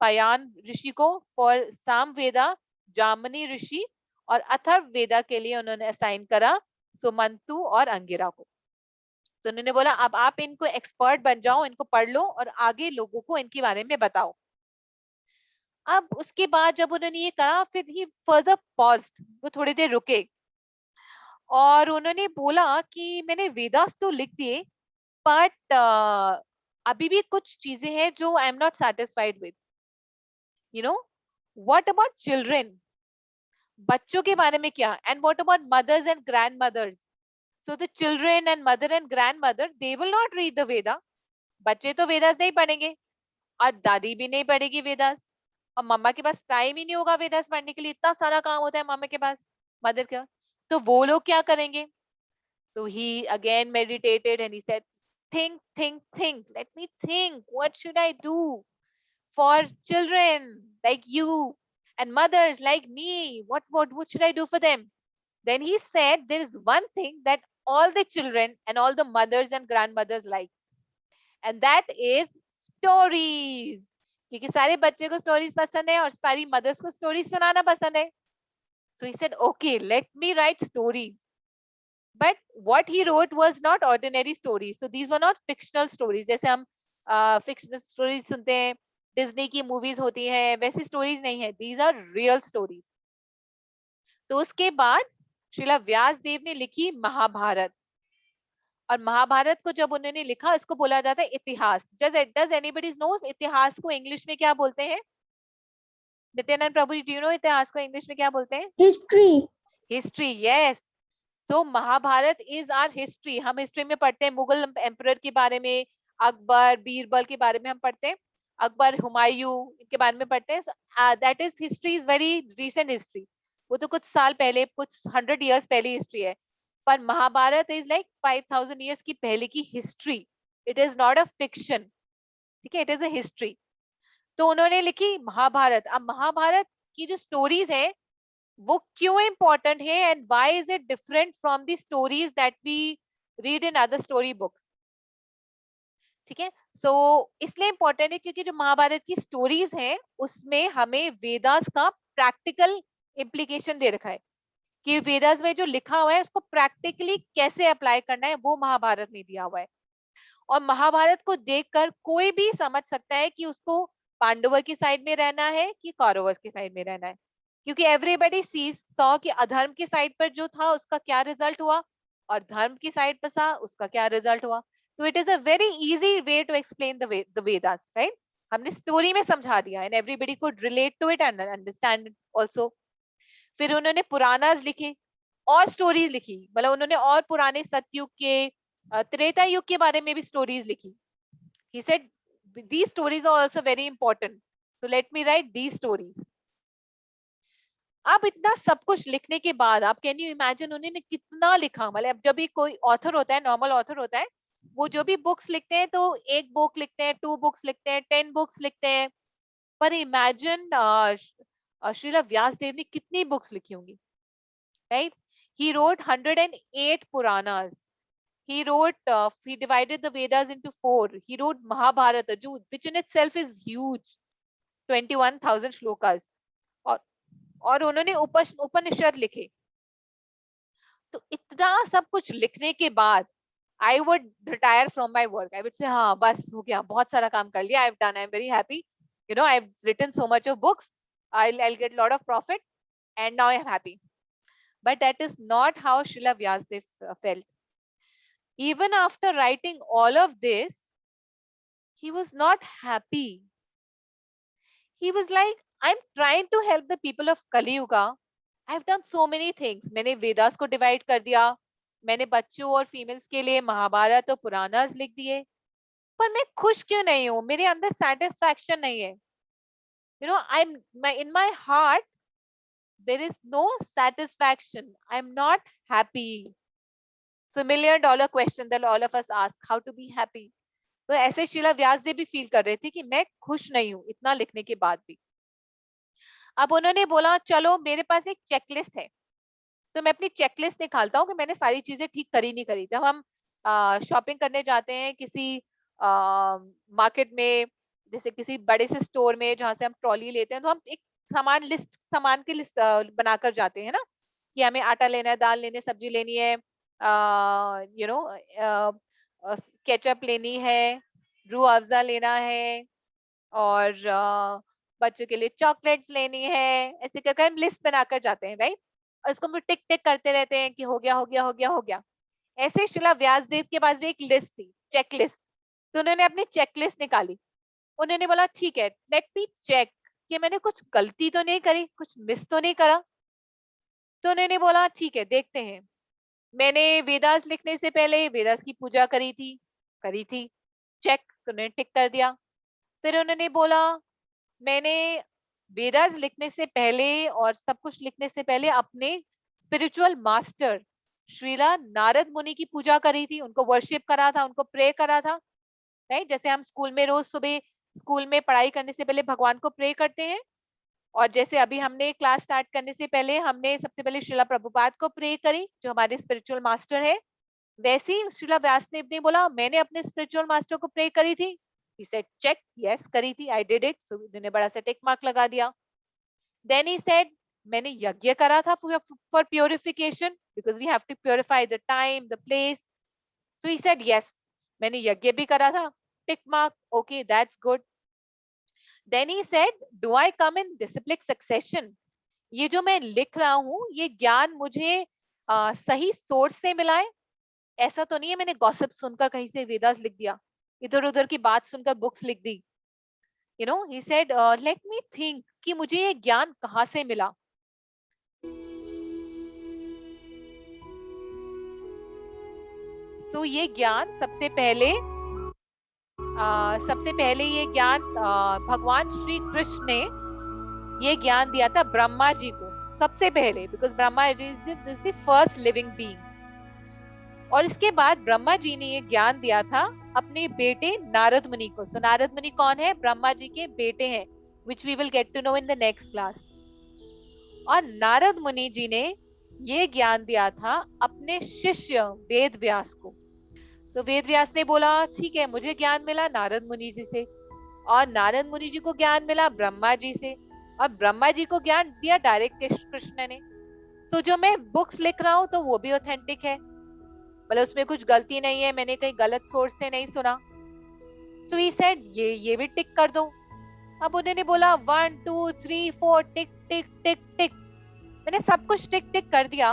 पयान ऋषि को. फॉर सामवेदा जामनी ऋषि. और अथर्व वेदा के लिए उन्होंने असाइन करा सुमंतु और अंगिरा को. तो उन्होंने बोला अब आप इनको एक्सपर्ट बन जाओ, इनको पढ़ लो और आगे लोगों को इनके बारे में बताओ. अब उसके बाद जब उन्होंने ये कहा, फिर ही फर्दर पॉज्ड, वो थोड़ी देर रुके और उन्होंने बोला कि मैंने वेदास तो लिख दिए, बट अभी भी कुछ चीजें हैं जो I am not satisfied with. What about children, बच्चों के बारे में क्या, and what about mothers and grandmothers. So the children and mother and grandmother, they will not read the Veda. बच्चे तो वेदास नहीं पढ़ेंगे और दादी भी नहीं पढ़ेगी वेदास, और मम्मा के पास टाइम ही नहीं होगा वेदास पढ़ने के लिए, इतना सारा काम होता है मम्मा के पास, मदर का। तो वो लोग क्या करेंगे? So he again meditated and he said, think, let me think, what should I do for children like you and mothers like me? What should I do for them? Then he said, there is one thing that all the children and all the mothers and grandmothers like, and that is stories. क्योंकि सारे बच्चे को stories पसंद है और सारी mother's को stories सुनाना पसंद है. So he said, okay, let me write stories. But what he wrote was not ordinary stories. So these were not fictional stories. जैसे हम fictional stories सुनते हैं, डिज्नी की मूवीज होती है, वैसी स्टोरीज नहीं है. These are real stories. तो उसके बाद श्रीला व्यास देव ने लिखी महाभारत. और महाभारत को जब उन्होंने लिखा, इसको बोला जाता है इतिहास. Does anybody knows इतिहास को इंग्लिश में क्या बोलते हैं? नित्यानंद प्रभु, do you know इतिहास को इंग्लिश में क्या बोलते हैं? History. हिस्ट्री. यस. तो महाभारत इज आवर हिस्ट्री. हम हिस्ट्री में पढ़ते हैं मुगल एम्परर के बारे में, अकबर बीरबल के बारे में हम पढ़ते हैं, अकबर हुमायूं के बारे में पढ़ते हैं. That is history, is very recent history. वो तो कुछ साल पहले, कुछ 100 years पहले हिस्ट्री है. पर महाभारत इज लाइक 5000 years की पहले की history. It is not a fiction. ठीक है, इट इज अ हिस्ट्री. तो उन्होंने लिखी महाभारत. अब महाभारत की जो स्टोरीज है वो क्यों इंपॉर्टेंट है, and why is it different from the stories that we read in other story books. ठीक है, सो इसलिए इंपॉर्टेंट है क्योंकि जो महाभारत की स्टोरीज हैं उसमें हमें वेदास का प्रैक्टिकल इम्प्लीकेशन दे रखा है कि वेदास में जो लिखा हुआ है उसको प्रैक्टिकली कैसे अप्लाई करना है, वो महाभारत में दिया हुआ है. और महाभारत को देखकर कोई भी समझ सकता है कि उसको पांडवों की साइड में रहना है कि कौरवों की साइड में रहना है, क्योंकि एवरीबडी सॉ कि अधर्म की साइड पर जो था उसका क्या रिजल्ट हुआ और धर्म की साइड पर था उसका क्या रिजल्ट हुआ. तो it is a very easy way to explain the Vedas, right. हमने स्टोरी में समझा दिया and everybody could relate to it and understand also. फिर उन्होंने पुराणास लिखे और स्टोरीज लिखी, मतलब उन्होंने और पुराने सतयुग के, त्रेता युग के बारे में भी स्टोरीज लिखी. He said these stories are also very important, so let me write these stories. अब इतना सब कुछ लिखने के बाद आप कैन यू इमेजिन उन्होंने कितना लिखा. मतलब जब भी कोई ऑथर होता है, नॉर्मल ऑथर होता है, वो जो भी बुक्स लिखते हैं तो एक बुक लिखते हैं, 2 बुक्स लिखते हैं, 10 बुक्स लिखते हैं. पर इमेजिन श्रीला व्यासदेव ने कितनी बुक्स लिखी होंगी, right. He wrote 108 Puranas. He divided the Vedas into 4. He wrote Mahabharata, which in itself is huge, 21,000 shlokas. और उन्होंने उपनिषद लिखे. तो इतना सब कुछ लिखने के बाद I would retire from my work. I would say, हाँ बस हो गया, बहुत सारा काम कर लिया, I've done, I'm very happy. You know, I've written so much of books. I'll get a lot of profit, and now I'm happy. But that is not how Srila Vyasdev felt. Even after writing all of this, he was not happy. He was like, I'm trying to help the people of Kali Yuga. I've done so many things. मैंने वेदास को divide कर दिया, मैंने बच्चों और females के लिए महाभारत और पुराणास लिख दिए, पर मैं खुश क्यों नहीं हूँ? मेरे अंदर सेटिस्फैक्शन नहीं है. You know, in my heart there is no satisfaction. I'm not happy. So $1 million question that all of us ask, how to be happy. तो ऐसे शीला व्यासदेव भी फील कर रहे थे कि मैं खुश नहीं हूँ इतना लिखने के बाद भी. अब उन्होंने बोला चलो मेरे पास एक चेकलिस्ट है, तो मैं अपनी चेकलिस्ट निकालता हूँ कि मैंने सारी चीजें ठीक करी नहीं करी. जब हम शॉपिंग करने जाते हैं किसी मार्केट में, जैसे किसी बड़े से स्टोर में जहाँ से हम ट्रॉली लेते हैं, तो हम एक सामान की लिस्ट बनाकर जाते हैं ना, कि हमें आटा लेना है, दाल लेनी है, सब्जी लेनी है, यू नो केचप लेनी है, रूह अफ़ज़ा लेना है, और बच्चों के लिए चॉकलेट्स लेनी है. ऐसे करके हम लिस्ट बनाकर जाते हैं, राइट. और इसको हम टिक टिक करते रहते हैं कि हो गया हो गया हो गया हो गया. ऐसे श्रीला व्यासदेव के पास भी एक लिस्ट थी, चेकलिस्ट. तो उन्होंने अपनी चेकलिस्ट निकाली. उन्होंने बोला ठीक है, लेट मी चेक कि मैंने कुछ गलती तो नहीं करी, कुछ मिस तो नहीं करा. तो उन्होंने बोला ठीक है, देखते हैं. मैंने वेदास लिखने से पहले वेदास की पूजा करी थी, चेक. उन्होंने टिक कर दिया। फिर उन्होंने बोला मैंने वेदास लिखने से पहले और सब कुछ लिखने से पहले अपने स्पिरिचुअल मास्टर श्रीला नारद मुनि की पूजा करी थी, उनको वर्शिप करा था, उनको प्रे करा था, राइट? जैसे हम स्कूल में रोज सुबह स्कूल में पढ़ाई करने से पहले भगवान को प्रे करते हैं, और जैसे अभी हमने क्लास स्टार्ट करने से पहले हमने सबसे पहले श्रीला प्रभुपाद को प्रे करी जो हमारे स्पिरिचुअल मास्टर है, वैसे ही श्रीला व्यासदेव ने बोला मैंने अपने स्पिरिचुअल मास्टर को प्रे करी थी। He said check, yes करी थी, I did it, so उन्होंने बड़ा सा टिक मार्क लगा दिया। Then he said मैंने यज्ञ करा था for purification because we have to purify the time, the place. So he said yes, मैंने यज्ञ भी करा था, tick mark, okay, that's good. Then he said do I come in disciplic succession? ये जो मैं लिख रहा हूँ ये ज्ञान मुझे सही सोर्स से मिला है, ऐसा तो नहीं है मैंने गॉसिप सुनकर कहीं से वेदास लिख दिया, इधर उधर की बात सुनकर बुक्स लिख दी। You know, he said let me think कि मुझे ये ज्ञान कहाँ से मिला। तो ये ज्ञान सबसे पहले ये ज्ञान भगवान श्री कृष्ण ने ये ज्ञान दिया था ब्रह्मा जी को सबसे पहले, because Brahma ji is the first living being. और इसके बाद ब्रह्मा जी ने ये ज्ञान दिया था अपने बेटे नारद मुनि को। सो नारद मुनि कौन है? ब्रह्मा जी के बेटे हैं, which we will get to know in the next class. और नारद मुनि जी ने ये ज्ञान दिया था अपने शिष्य वेद व्यास को। तो वेद व्यास ने बोला ठीक है मुझे ज्ञान मिला नारद मुनि जी से, और नारद मुनि जी को ज्ञान मिला ब्रह्मा जी से, और ब्रह्मा जी को ज्ञान दिया डायरेक्ट कृष्ण ने। तो जो मैं बुक्स लिख रहा हूँ तो वो भी ऑथेंटिक है, मतलब उसमें कुछ गलती नहीं है, मैंने कहीं गलत सोर्स से नहीं सुना। So he said ये भी टिक कर दो। अब उन्होंने बोला 1 2 3 4 टिक टिक टिक टिक, मैंने सब कुछ टिक टिक कर दिया,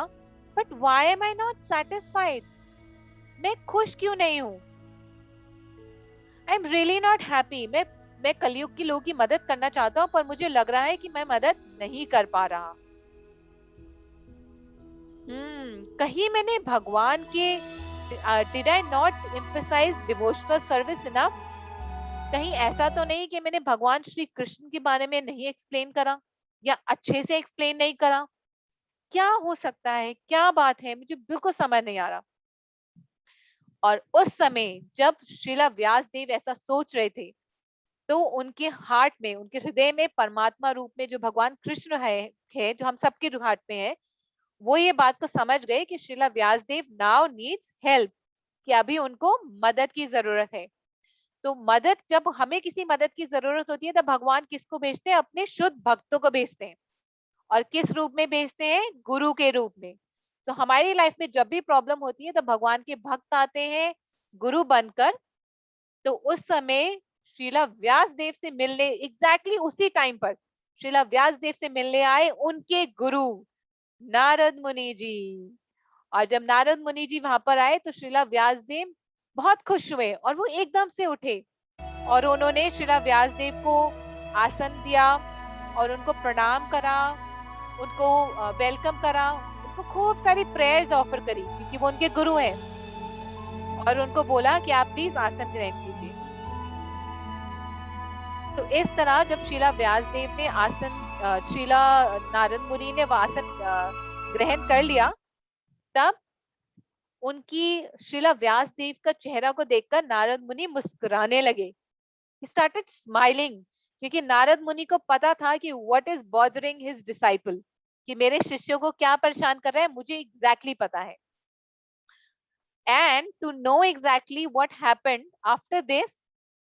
but why am I not satisfied? मैं खुश क्यों नहीं हूँ? I am really not happy. मैं कलयुग के लोगों की मदद करना चाहता हूँ पर मुझे लग रहा है कि मैं मदद नहीं कर पा रहा। कहीं मैंने भगवान के did I not emphasize devotional service enough? कहीं ऐसा तो नहीं कि मैंने भगवान श्री कृष्ण के बारे में नहीं एक्सप्लेन करा या अच्छे से एक्सप्लेन नहीं करा? क्या हो सकता है, क्या बात है, मुझे बिल्कुल समझ नहीं आ रहा। और उस समय जब श्रीला व्यासदेव ऐसा सोच रहे थे तो उनके हार्ट में, उनके हृदय में परमात्मा रूप में जो भगवान कृष्ण है जो हम सबके हार्ट में है, वो ये बात को समझ गए कि Srila Vyasadeva now needs help, कि अभी उनको मदद की जरूरत है। तो मदद, जब हमें किसी मदद की जरूरत होती है तब भगवान किसको भेजते हैं? अपने शुद्ध भक्तों को भेजते हैं। और किस रूप में भेजते हैं? गुरु के रूप में। तो हमारी लाइफ में जब भी प्रॉब्लम होती है तो भगवान के भक्त आते हैं गुरु बनकर। तो उस समय श्रीला व्यासदेव से मिलने, एग्जैक्टली उसी टाइम पर श्रीला व्यासदेव से मिलने आए उनके गुरु नारद मुनि जी। और जब नारद मुनि जी वहां पर आए तो श्रीला व्यासदेव बहुत खुश हुए और वो एकदम से उठे और उन्होंने श्रीला व्यासदेव को आसन दिया और उनको प्रणाम करा, उनको वेलकम करा, उनको खूब सारी प्रेयर्स ऑफर करी क्योंकि वो उनके गुरु हैं, और उनको बोला कि आप प्लीज आसन ग्रहण कीजिए। तो इस तरह जब श्रीला व्यासदेव ने आसन, श्रीला नारद मुनि ने वो आसन ग्रहण कर लिया, तब उनकी श्रीला व्यासदेव का चेहरा को देखकर नारद मुनि मुस्कुराने लगे। He started smiling, क्योंकि नारद मुनि को पता था कि what is bothering his disciple, कि मेरे शिष्यों को क्या परेशान कर रहा है, मुझे exactly पता है। And to know exactly what happened after this,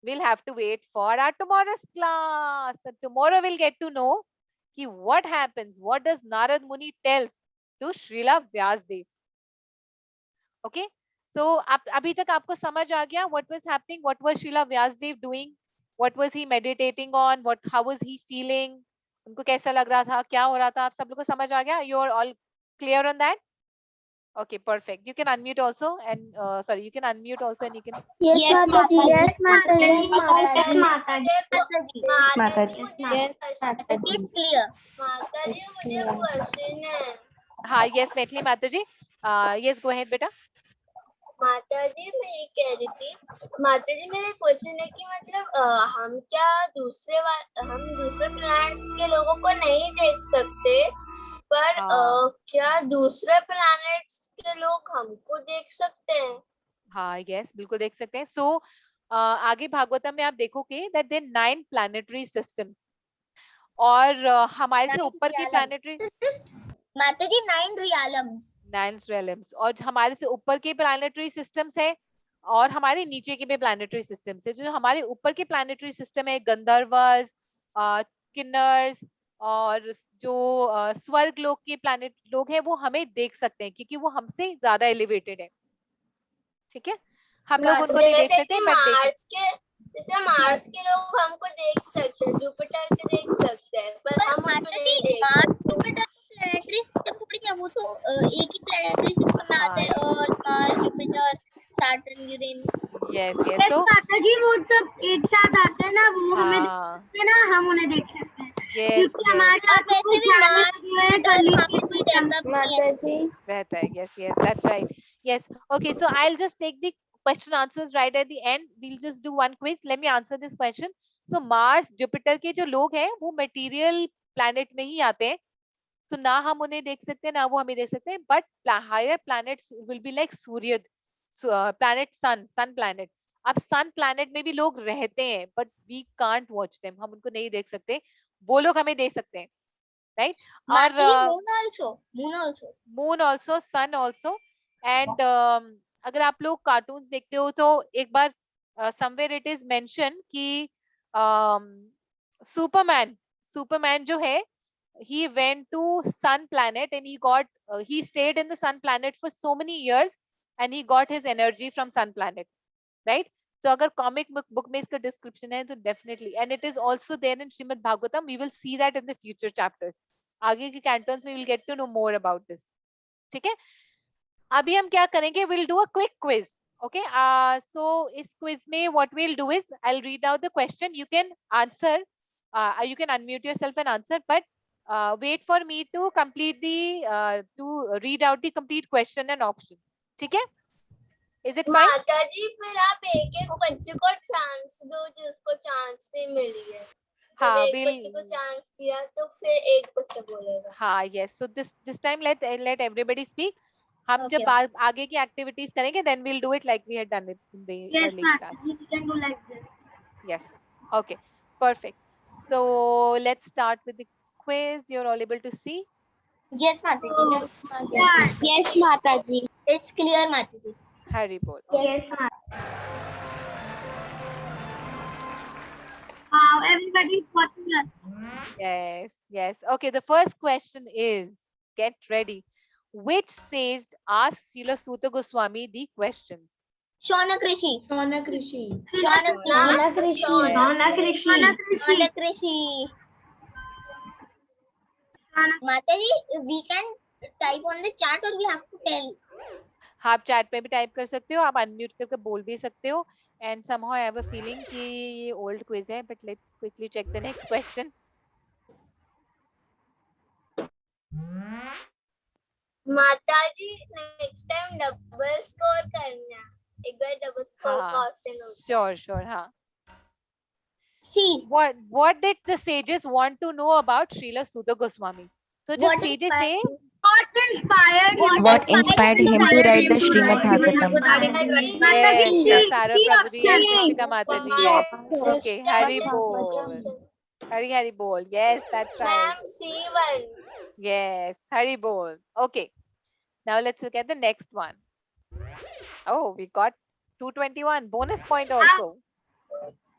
we'll have to wait for our tomorrow's class. So tomorrow we'll get to know कि what happens, what does Narad Muni tells to Srila Vyasdev. Okay, so अभी तक आपको समझ आ गया what was happening, what was Srila Vyasdev doing, what was he meditating on, how was he feeling, उनको कैसा लग रहा था, क्या हो रहा था, आप सब लोग को समझ आ गया? You are all clear on that? Okay, perfect. You can unmute also, and sorry, you can unmute also, and you can. Yes, Mataji. Yes, Mataji. Mataji. It's clear. Mataji, मुझे क्वेश्चन है. हाँ, yes, Maithili Mataji. Yes, go ahead, बेटा. माता जी मैं ये कह रही थी, माता जी मेरा क्वेश्चन है कि मतलब हम क्या हम दूसरे प्लैनेट्स के लोगों को नहीं देख सकते, पर हाँ क्या दूसरे प्लैनेट्स के लोग हमको देख सकते हैं? हाँ, यस, बिल्कुल देख सकते हैं. सो आगे भागवतम में आप देखोगे दैट देयर 9 प्लैनेटरी सिस्टम्स, और हमारे से ऊपर के प्लैनेटरी माता जी 9 रियालम्स. 9 realms, और हमारे से ऊपर के प्लैनेटरी सिस्टम्स है और हमारे नीचे के भी प्लैनेटरी सिस्टम्स है. जो हमारे ऊपर के प्लैनेटरी सिस्टम है, गंधर्वस, किन्नर्स, और जो स्वर्ग लोक के प्लैनेट लोग हैं वो हमें देख सकते हैं क्योंकि वो हमसे ज्यादा एलिवेटेड है. ठीक है, हम लोग उनको नहीं देख जैसे सकते कि बट देख. मार्स के लोग हमको देख सकते हैं, जुपिटर के देख सकते हैं, पर हम उनको नहीं देख मार्स सकते. जुपिटर प्लैनेटरी सिस्टम थोड़ी क्या, वो तो एक ही प्लैनेटरी सिस्टम में आते हैं. Earth, Mars, Jupiter, Saturn, Uranus. Yes yes. तो माता जी वो सब एक साथ आते हैं ना, वो हमें देख हाँ, सकते हैं ना, हम उन्हें देख सकते हैं यस क्योंकि यस हमारे और साथ वैसे भी मार्स, जुपिटर वहाँ पे कोई रहता भी नहीं है. माता जी रहता है. Yes, yes, that's right. Yes. Okay, so I'll just take the question answers right at the end. We'll just do one quiz. Let me answer this question. So Mars, Jupiter के जो लोग हैं वो material planet में ही आते हैं. So ना हम उन्हें देख सकते हैं ना वो हमें देख सकते हैं. But higher planets will be like Surya, planet sun planet. अब sun planet में भी लोग रहते हैं, but we can't watch them. हम उनको नहीं देख सकते. वो लोग हमें देख सकते हैं, right? और Mata ji moon also. Moon also, sun also. And अगर आप लोग कार्टून्स देखते हो तो एक बार समवेयर इट इज मेंशन कि सुपरमैन सुपरमैन जो है he went to sun planet and he stayed in the sun planet for so many years and he got his energy from sun planet, right? So अगर comic book में इसका description है तो definitely, and it is also there in Srimad Bhagavatam. We will see that in the future chapters. आगे के cantons में we will get to know more about this. ठीक है, अभी हम क्या करेंगे, we'll do a quick quiz. Okay, so इस quiz में what we'll do is I'll read out the question. You can answer, you can unmute yourself and answer, but wait for me to complete to read out the complete question and options. ठीक है, is it fine? माता जी फिर आप एक एक बच्चे को chance दो जिसको चांस नहीं मिली है. हाँ, जब एक बच्चे को चांस दिया तो फिर एक बच्चा बोलेगा. हाँ, yes. So this time let everybody speak. हम Okay. जब आगे की activities करेंगे then we'll do it like we had done it in the early class. we can do like this. Yes. Okay. Perfect. So let's start with the quiz. You're all able to see. Yes, माता जी. Yes, माता जी. It's clear, माता जी. Hari bol. Yes, माता. Wow, everybody is watching us. Yes. Yes. Okay. The first question is, get ready. Which sage asked Srila Suta Goswami the questions? Shaunak ऋषि. शौनक ऋषि शौनक ऋषि. शौनक ऋषि. माता जी, we can type on the chat or we have to tell. हाँ, आप chat पे भी type कर सकते हो, आप unmute करके बोल भी सकते हो. And somehow I have a feeling कि ये ओल्ड क्विज है, but let's quickly check the next question. Mata ji next time double score करना, एक बार डबल स्कोर का हाँ, ऑप्शन होता है. श्योर हाँ. See, What did the sages want to know about Srila Suta Goswami? So जो What sages थे, What inspired him to write the Srimad Bhagavatam? yes, Sara Prabhuji and Krishika Mata ji. Yes. Okay, Hari bol. Hari bol. Yes, that's right. Ma'am, C1. Yes, Hari bol. Okay. Now let's look at the next one. Oh, we got 221 bonus point also.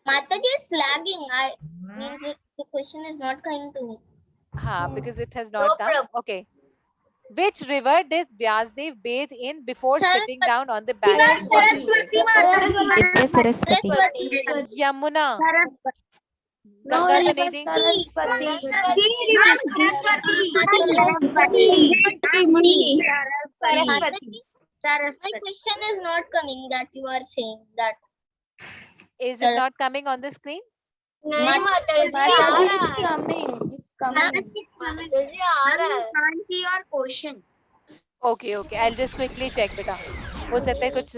Mataji, it's lagging. I means the question is not coming to me. Because it has not come. Okay. Which river did Vyasdev bathe in before sitting down on the bank? Yamuna. Ganga to नहीं Mataji, my question is not coming that you are saying that. Is it not coming on the screen? नहीं माता जी आ रहा है. coming. माता जी आ रहा है. Can't see your question. Okay, okay. I'll just quickly check, beta. हो सकता है कुछ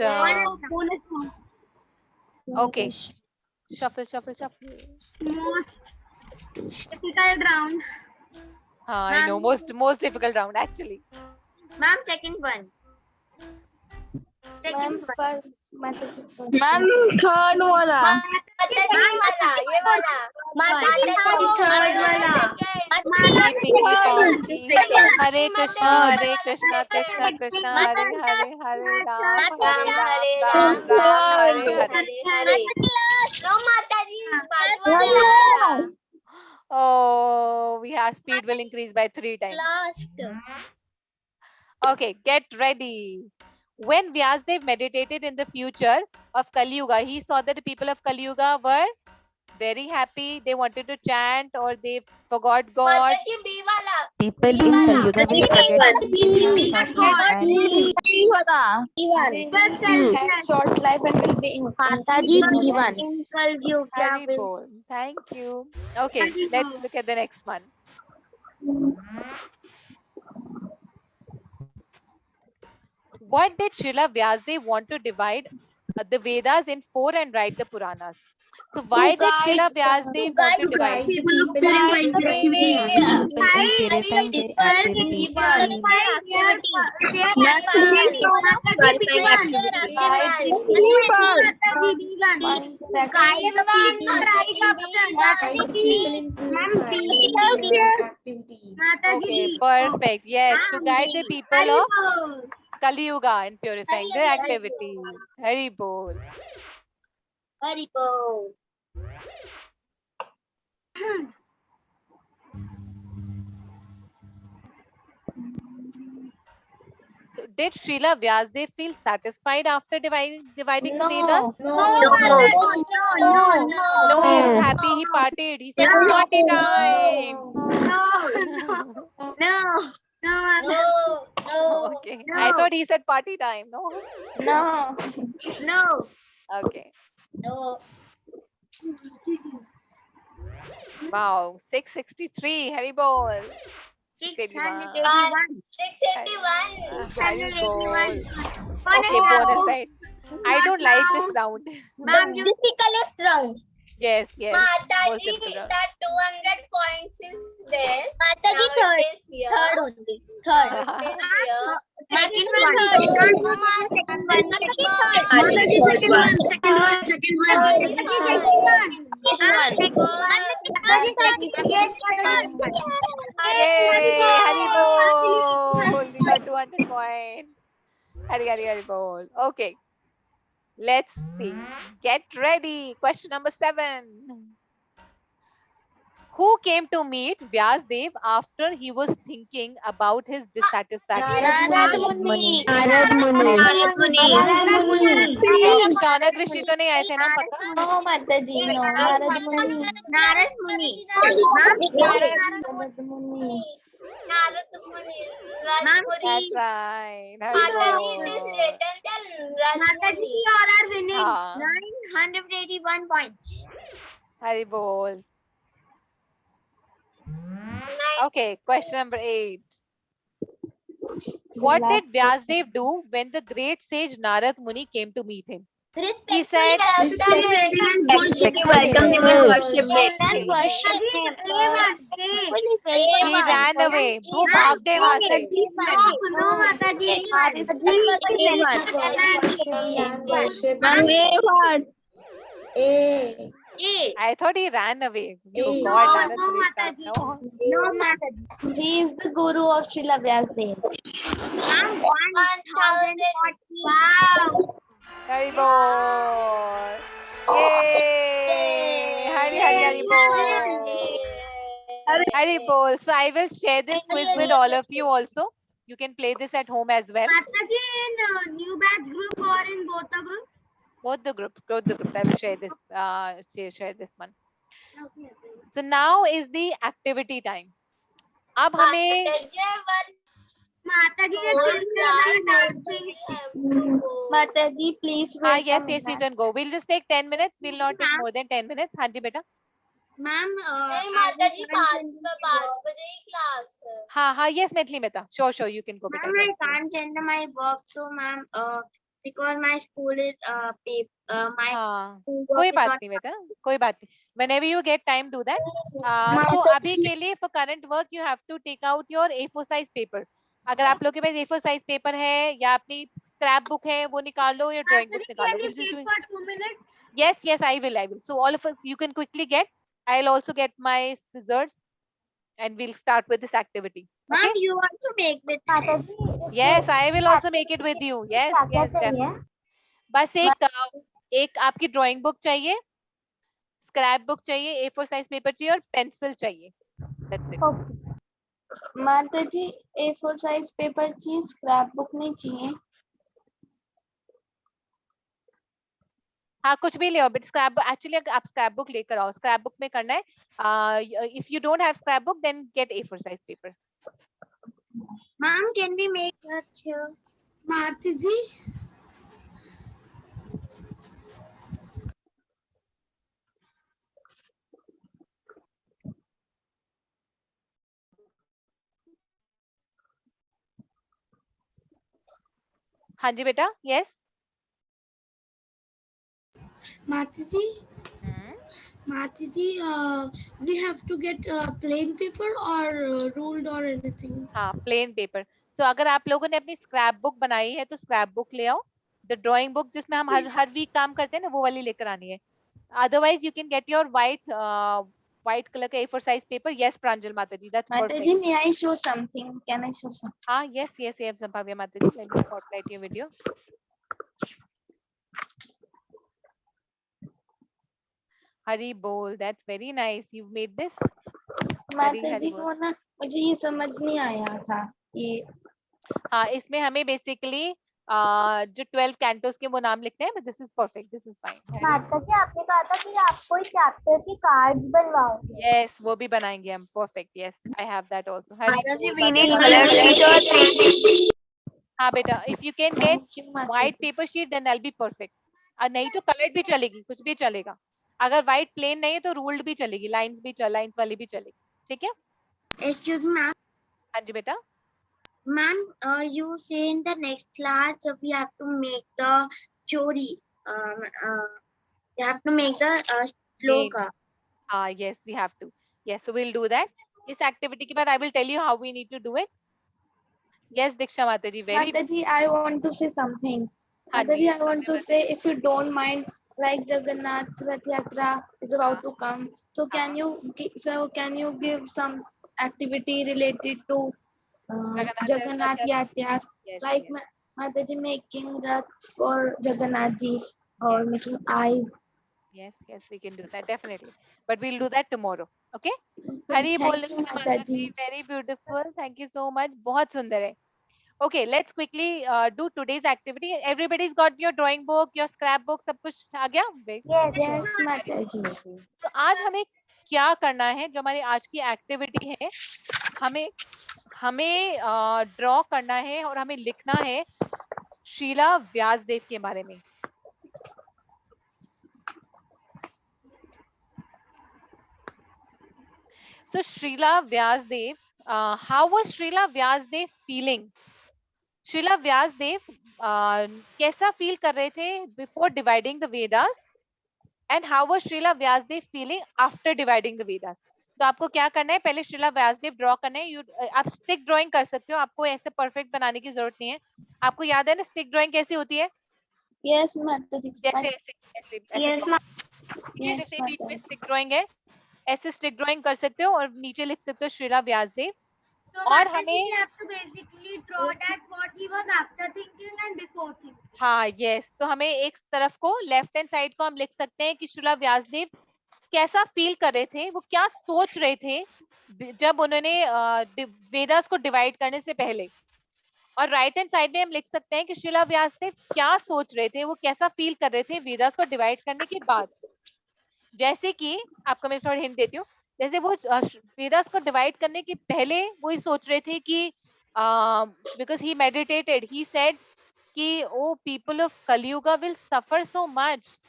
okay. Shuffle, shuffle, shuffle. Difficult round. I know most difficult round actually. Ma'am, second one. Ma'am first ma'am third वाला ये वाला Third वाला. Keeping me party. Hare Krishna, Hare Krishna, Krishna Krishna, Hare Hare, Hare Ram, Hare Ram, Ram Ram, Hare Hare. No Mata ji बाजू Oh, we have speed will increase by 3 times. Last Okay, get ready. When Vyasdev meditated in the future of Kali Yuga, he saw that the people of Kali Yuga were very happy. They wanted to chant or they forgot God. जी बी वाला People in Kalyuga will forget short life and will be माता जी B1. Very bold. Thank you. Okay, let's look at the next one. What did Srila Vyasdev want to divide the Vedas in 4 and write the Puranas? So why did Srila Vyasdev want to divide? Okay, perfect. Yes, to guide the people of Kali Yuga in purifying their activities. Hari Bol. So did Srila Vyasdev feel satisfied after dividing the Vedas? No, he was happy. He partied. He said, "Party time." Okay. I thought he said party time. No. Okay. Wow. 663. Hari Bol. 681 Hari Bol. Okay, bonus right. I don't like this round. the difficult round Yes, yes. Mata Most ji, difficult. that 200 points is there. Mata ji, third only. Third. Mata ji, third. Yay! Hari Bol. We got 200 points. Hari Bol. Okay. Let's see. Get ready. Question number 7. Who came to meet Vyasdev after he was thinking about his dissatisfaction? Narad Muni. Shaunak ऋषि तो नहीं आए थे ना पक्का? No, Mata ji, no. Narad Muni. That's right. Hari Mata ji, Bol. it is written that Narad Muni. हाँ, 981 points. Hari Bol. Okay, question number 8. What did Vyasdev do when the great sage Narad Muni came to meet him? He said, he ran away. वो भाग गए वहाँ से. I thought he ran away. You got Narad Muni. No. He is the guru of Srila Vyasdev. 1040. Hari Bol. Yay! Hari Bol. Hari Bol. So I will share this quiz with all of you also. You can play this at home as well. in new batch group or in both the groups? Both the groups. I will share this. Share this one. So now is the activity time. अब हमें Mata ji, please. yes, you can go. We'll just take 10 minutes. We'll not take more than 10 minutes. हाँ जी बेटा. Ma'am नहीं माता जी, 5 बजे ही class है। हाँ हाँ, yes Maithili Mehta, sure you can go बेटा, Ma'am, I yes. can't send my work to ma'am because my school is my हाँ, school work कोई is बात not. नहीं बेटा, कोई बात नहीं. Whenever you get time, do that. So अभी के लिए for current work you have to take out your A4 size paper. अगर आप लोग के पास A4 size paper है या अपनी scrap book है, वो निकाल लो या drawing book निकाल लो. We'll just do. For 2 minutes. Yes, I will. So all of us, you can quickly get. I'll also get my scissors, and we'll start with this activity. Okay? Ma'am, you want to make with Yes, I will also make it with you. Yes, definitely. बस एक आपकी drawing book चाहिए, scrap book चाहिए, A4 size paper चाहिए और pencil चाहिए. That's it. Mata ji A4 size paper चाहिए, scrap book नहीं चाहिए. हाँ, कुछ भी ले आओ, बट स्क्रैप एक्चुअली आप स्क्रैप बुक लेकर आओ. स्क्रैप बुक में करना है. If you don't have scrap book then get A4 size paper. Ma'am, can we make that here? Martha ji. हाँ जी बेटा, yes. Martha ji. Martha ji, we have to get plain paper or ruled or anything. हाँ, plain paper. तो अगर आप लोगों ने अपनी स्क्रैप बुक बनाई है तो स्क्रैप बुक ले आओ. द ड्राइंग बुक जिसमें हम हर वीक काम करते हैं ना, वो वाली लेकर आनी है. Otherwise you can get your white colour का A4 size paper. Yes Pranjal Mata ji, that's Mata perfect. Ji, may I show something? Can I show something? हाँ, yes, Sambhavya Mata ji, let me spotlight your video. Hari bol, that's very nice, you made this. Mata ji वो ना, मुझे ये समझ नहीं आया था ये. हाँ, इसमें हमें बेसिकली जो 12 कैंटोस के वो नाम लिखते हैं, but this is perfect, this is fine. माता जी आपने कहा था कि आप कोई चैप्टर की कार्ड्स बनवाओगे. यस, वो भी बनाएंगे हम. Perfect, yes, I have that also. Martha ji, we need colored sheet or plain. हाँ बेटा, if you can get white paper sheet then that be perfect. नहीं तो कलर्ड भी चलेगी, कुछ भी चलेगा. अगर व्हाइट प्लेन नहीं है तो रूल्ड भी चलेगी, लाइंस वाली भी चलेगी. ठीक है. Excuse me, ma'am. हाँ जी बेटा. Ma'am, you say in the next class we have to make the chori. You have to make the shloka. Yes, we have to. Yes, so we'll do that. इस activity के बाद I will tell you how we need to do it. Yes, Diksha Mata ji, very. Mata ji, I want to say something. हाँ Mata ji. ji, I want to say, if you don't mind, like Jagannath Rath Yatra is about to come, so can you give some activity related to Jagannath Yatra, Yes, like yes. Mata ji making Rath for Jagannath ji or making eyes. Yes, we can do that definitely. But we'll do that tomorrow. Okay? Hari bol, Thank you, Diksha Mata Mata ji, ji. very beautiful. Thank you so much. बहुत सुंदर है. Okay, let's quickly do today's activity. Everybody's got your drawing book, your scrapbook, सब कुछ आ गया? Yes, Mata ji. तो आज हमें क्या करना है, जो हमारी आज की एक्टिविटी है, हमें ड्रॉ करना है और हमें लिखना है शीला व्यासदेव के बारे में. So Srila Vyasdev, how was Srila Vyasdev feeling? Srila Vyasdev कैसा फील कर रहे थे before dividing the Vedas, and how was Srila Vyasdev feeling after dividing the Vedas? तो आपको क्या करना है, पहले श्रीला व्यासदेव ड्रॉ करना है. आप स्टिक ड्राइंग कर सकते हो, आपको ऐसे परफेक्ट बनाने की जरूरत नहीं है. आपको याद है ना स्टिक ड्राइंग कैसी होती है? Yes, Mata ji. जैसे ऐसे जैसे बीच में स्टिक ड्राइंग है, ऐसे स्टिक ड्राइंग कर सकते हो और नीचे लिख सकते हो श्रीला व्यासदेव. और हमें basically draw that what he was after thinking and before thinking. हाँ, यस. तो हमें एक तरफ को, लेफ्ट हैंड साइड को हम लिख सकते हैं कि श्रीला व्यासदेव कैसा फील कर रहे थे, वो क्या सोच रहे थे जब उन्होंने वेदास को डिवाइड करने से पहले. और राइट हैंड साइड में हम लिख सकते हैं कि श्रीला व्यासदेव क्या सोच रहे थे, वो कैसा फील कर रहे थे वेदास को डिवाइड करने के बाद. जैसे कि आपको मैं थोड़ा हिंट देती हूँ. जैसे वो वेदास को डिवाइड करने के पहले वो ही सोच रहे थे कि because he meditated, he said कि o people of Kaliyuga will suffer so much.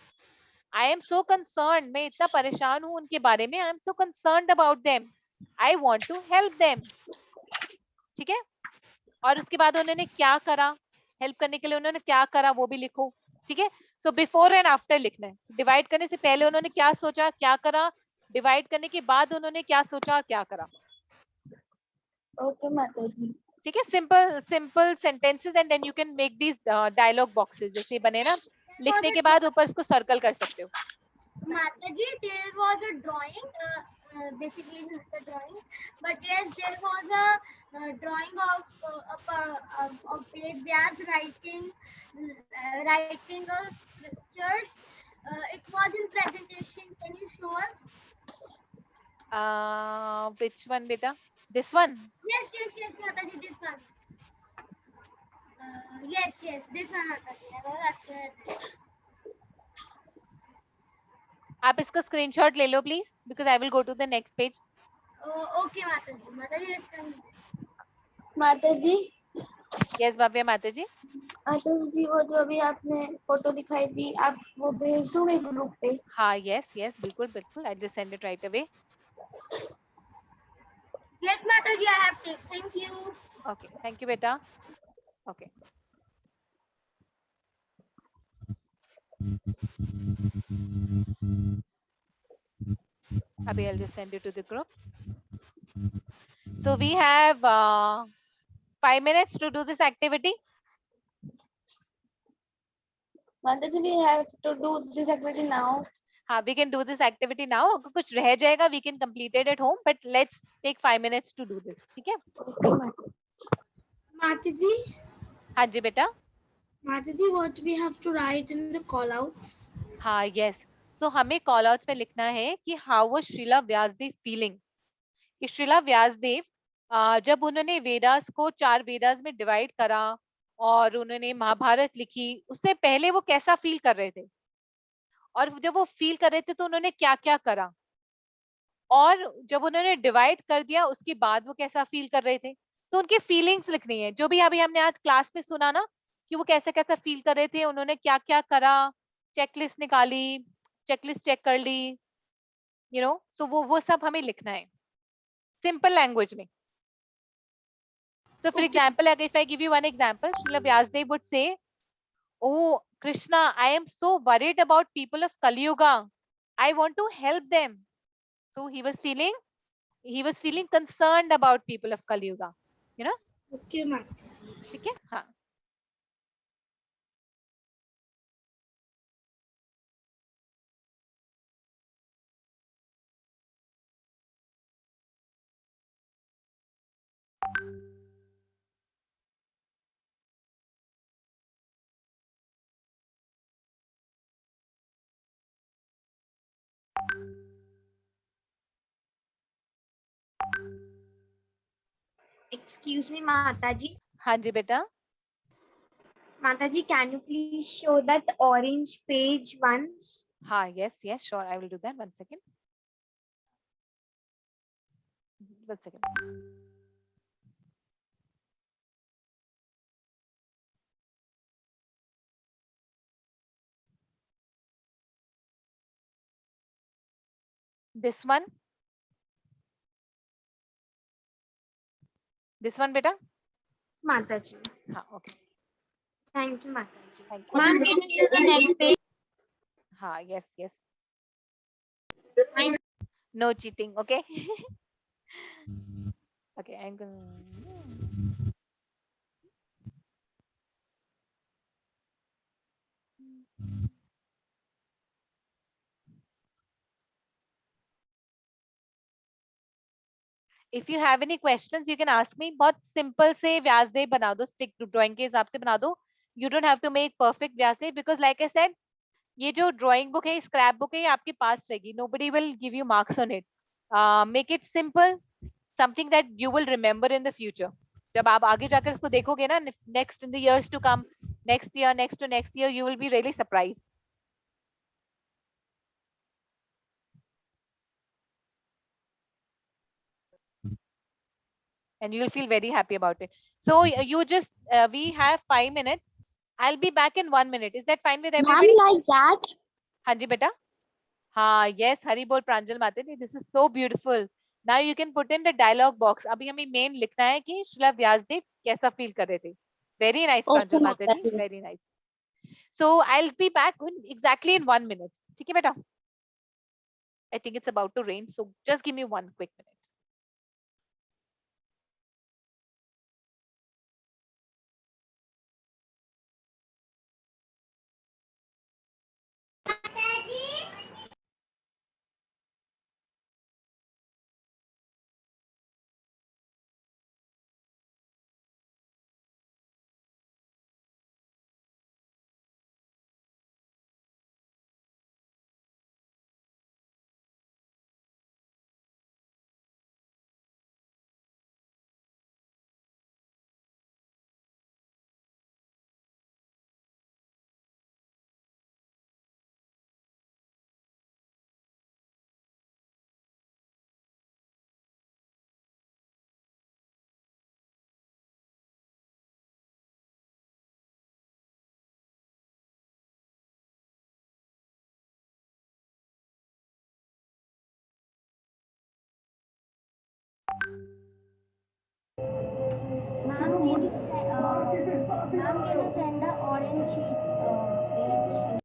I am so concerned, मैं इतना परेशान हूँ उनके बारे में. I am so concerned about them. I want to help them. ठीक है. और उसके बाद उन्होंने क्या करा, हेल्प करने के लिए उन्होंने क्या करा वो भी लिखो. ठीक है. सो बिफोर एंड आफ्टर लिखना है. डिवाइड करने से पहले उन्होंने क्या सोचा, क्या करा, डिवाइड करने के बाद उन्होंने क्या सोचा और क्या करा. ओके माता जी. ठीक है. Simple simple sentences and then you can make these dialogue boxes जैसे बने ना. लिखने के बाद ऊपर इसको सर्कल कर सकते हो. Mataji, there was a drawing, basically not a drawing, but yes, there was a drawing of Ved Vyas writing of scriptures. It was in presentation. Can you show us? Which one, beta? This one? Yes, Mataji, this one. Yes, this one, Mataji. I was asking. आप इसका screenshot ले लो please, because I will go to the next page. Okay, Mataji. Mataji, yes, माता जी. Yes भव्य माता जी. माता जी वो जो अभी आपने फोटो दिखाई थी, आप वो भेज दोगे ग्रुप पे? हाँ यस यस बिल्कुल बिल्कुल. I just send it right away. Yes, Mataji, I have taken. Thank you. Okay thank you बेटा. ओके अभी I'll just send it to the group. So we have 5 minutes to do this activity. माता जी, we have to do this activity now. हाँ, we can do this activity now. अगर कुछ रह जाएगा, we can complete it at home. But let's take 5 minutes to do this. ठीक है? Mataji, हाँ जी बेटा. Mataji, what we have to write in the callouts? हाँ yes. So हमें callouts में लिखना है कि how was Srila Vyasdev feeling. कि श्रीला व्यासदेव जब उन्होंने वेदास को 4 वेदास में डिवाइड करा और उन्होंने महाभारत लिखी, उससे पहले वो कैसा फील कर रहे थे, और जब वो फील कर रहे थे तो उन्होंने क्या क्या करा, और जब उन्होंने डिवाइड कर दिया उसके बाद वो कैसा फील कर रहे थे. तो उनकी फीलिंग्स लिखनी है, जो भी अभी हमने आज क्लास में सुना ना कि वो कैसा कैसा फील कर रहे थे, उन्होंने क्या क्या करा, चेकलिस्ट निकाली, चेकलिस्ट चेक कर ली, यू नो. सो वो सब हमें लिखना है सिंपल लैंग्वेज में. So for example, like if I give you one example, Srila Vyasdev would say, "Oh Krishna, I am so worried about people of Kali Yuga. I want to help them." So he was feeling concerned about people of Kali Yuga. You know? Okay, Mataji. ठीक है? हाँ. Excuse me, Mataji. हाँ जी बेटा. Mataji, can you please show that orange page once? हाँ yes sure, I will do that. 1 second. 1 second. This one बेटा. Mataji. हाँ okay. Thank you, Mataji. Thank you. Ma'am, can you show the next page? हाँ yes. Thank No cheating, okay? Okay, I'm gonna. If you have any questions, you can ask me. बहुत simple से व्यासदेव बना दो, stick to drawing के हिसाब से बना दो. You don't have to make perfect Vyasdev because like I said, ये जो drawing book है, scrap book है, ये आपके पास रहेगी. Nobody will give you marks on it. Make it simple, something that you will remember in the future. जब आप आगे जाकर इसको देखोगे ना, next in the years to come, next year, next to next year, you will be really surprised. And you will feel very happy about it. So you just we have 5 minutes. I'll be back in 1 minute. Is that fine with everybody? Ma'am, like that? हाँ जी बेटा. हाँ, yes, हरी बोल प्रांजल माता जी, this is so beautiful. Now you can put in the dialogue box. अभी हमें main लिखना है कि श्रीला व्यासदेव कैसा फील कर रहे थे. Very nice Pranjal Mata ji, very nice. So I'll be back exactly in 1 minute. ठीक है बेटा? I think it's about to rain, so just give me 1 quick minute. Ma'am, can you send the orange sheet page?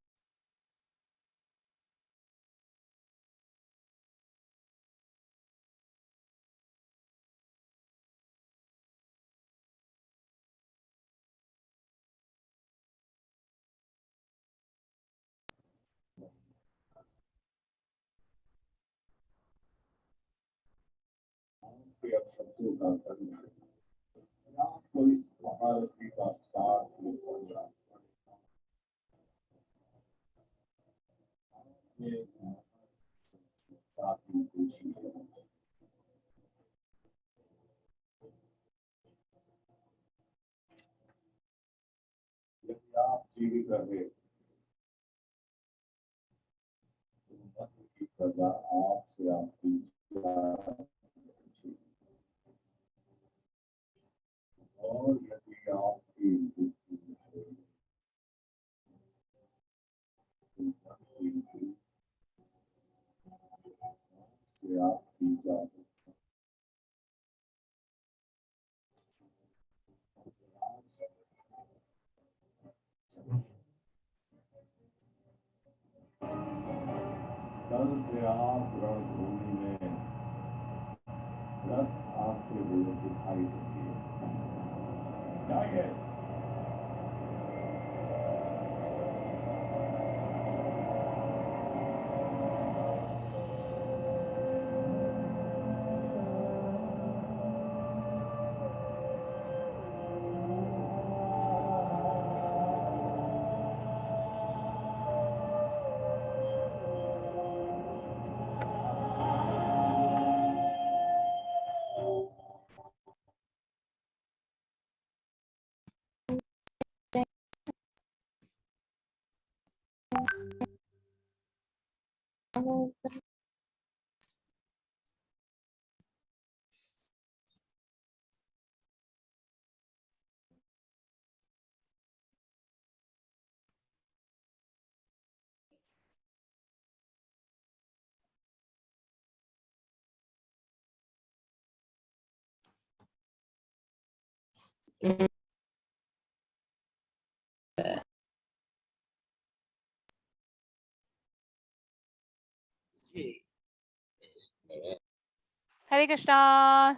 Hare Krishna.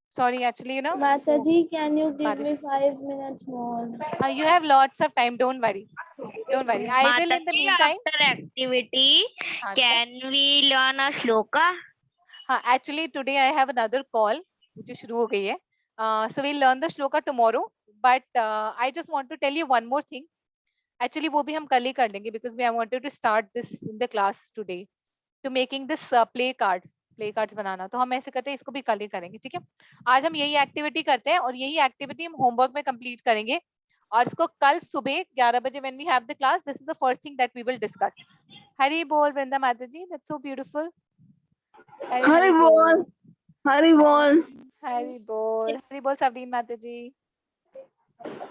Sorry, actually, Mataji, can you give Mataji. me 5 minutes more? You have lots of time. Don't worry. Don't worry. I will in the meantime. After activity, हाँ, can we learn a shloka? हाँ, actually today I have another call जो शुरू हो गई है. So we'll learn the shloka tomorrow. But I just want to tell you one more thing. Actually वो भी हम कल ही कर लेंगे because I wanted to start this in the class today. To making this play cards बनाना. तो हम ऐसे करते हैं इसको भी कल ही करेंगे. ठीक है. आज हम यही एक्टिविटी करते हैं और यही एक्टिविटी हम होमवर्क में कंप्लीट करेंगे और इसको कल सुबह 11 बजे when we have the class, this is the first thing that we will discuss. Hari bol Vrinda Mataji, that's so beautiful. Hari bol. Hari bol. Hari bol Sabreen Mataji.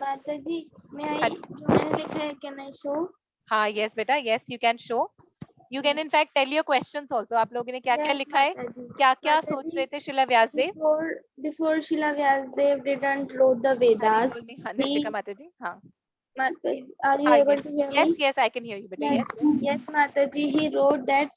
Mataji, may I? मैंने लिखा है, can I show? हाँ, yes बेटा, yes you can show. You can in fact tell your questions also. आप लोगों ने क्या क्या Yes, लिखा है, Mataji. क्या क्या Mataji, सोच रहे थे शिला Vyasdev? Before Srila Vyasdev didn't wrote the Hari Vedas, बोल नहीं, हाँ, निशिका माता जी, हाँ are you हाँ, able yes to hear yes me? yes, I can hear you better. Yes, Yes. yes, Mataji, he wrote that.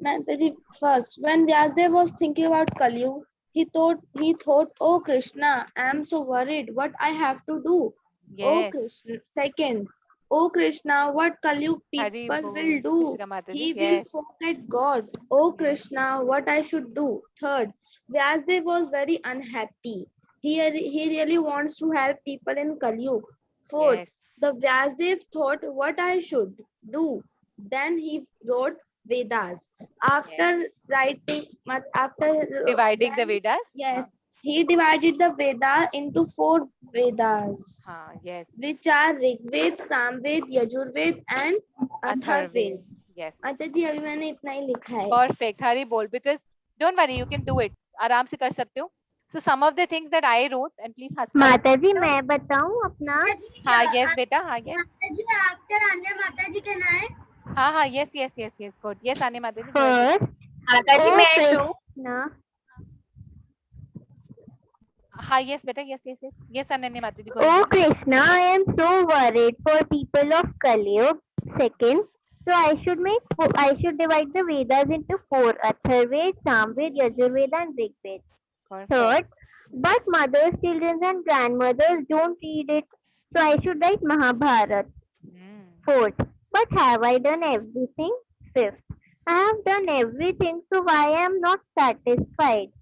Mataji, first, when Vyasdev was thinking about Kalyu, he thought, oh Krishna, I am so worried. What I have to do? Oh Yes. Krishna. Second, oh Krishna, what Kalyu Hari people bol, will do? Nishika Mataji. He will Yes. forget God. Oh Yes. Krishna, what I should do? Third, Vyasdev was very unhappy. He really wants to help people in Kalyu. Fourth, Yes. the Vyasdev thought what I should do. Then he wrote Vedas. After writing, after Dividing the then- Vedas. yes, he divided the Veda into 4 Vedas, हाँ, yes. which are Rigved, Samved, Yajurved and Atharved. Atharved. Yes. जी अभी मैंने इतना ही लिखा है. Perfect. Hari bol, because don't worry, you can do it. आराम से कर सकते हो. So some of the things that I wrote, and please Hasna. माता जी मैं बताऊं अपना? हाँ, yes बेटा, हाँ, yes. Mataji, after Anya Mataji, can I? हाँ हाँ, yes yes yes yes, good. Yes, आने माता जी. Go ahead. First, Mataji, oh may I show? Krishna, हाँ, yes बेटा, yes yes yes. Yes, Ananya माता जी. Go oh ahead. Krishna, I am so worried for people of Kaliyug. Second, so I should divide the Vedas into 4: Atharved, Samved, Yajurveda, and Rigved. Perfect. Third, but mothers, children, and grandmothers don't read it, so I should write Mahabharat. Fourth, but have I done everything? Fifth, I have done everything, so why am not satisfied?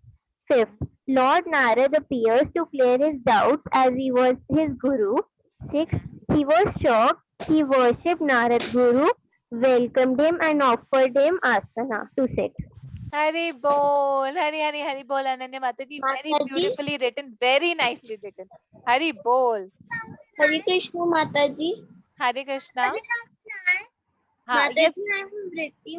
Fifth, Lord Narad appears to clear his doubts as he was his guru. Sixth, he was shocked. He worshipped Narad Guru, welcomed him, and offered him asana to sit. Hari bol, Hari bol, Ananya माता जी. Very Mataji. beautifully written, very nicely written. Hari bol. Hare Krishna Mataji. Hare Krishna. हाँ, माता yes. जी, मैं वृत्ति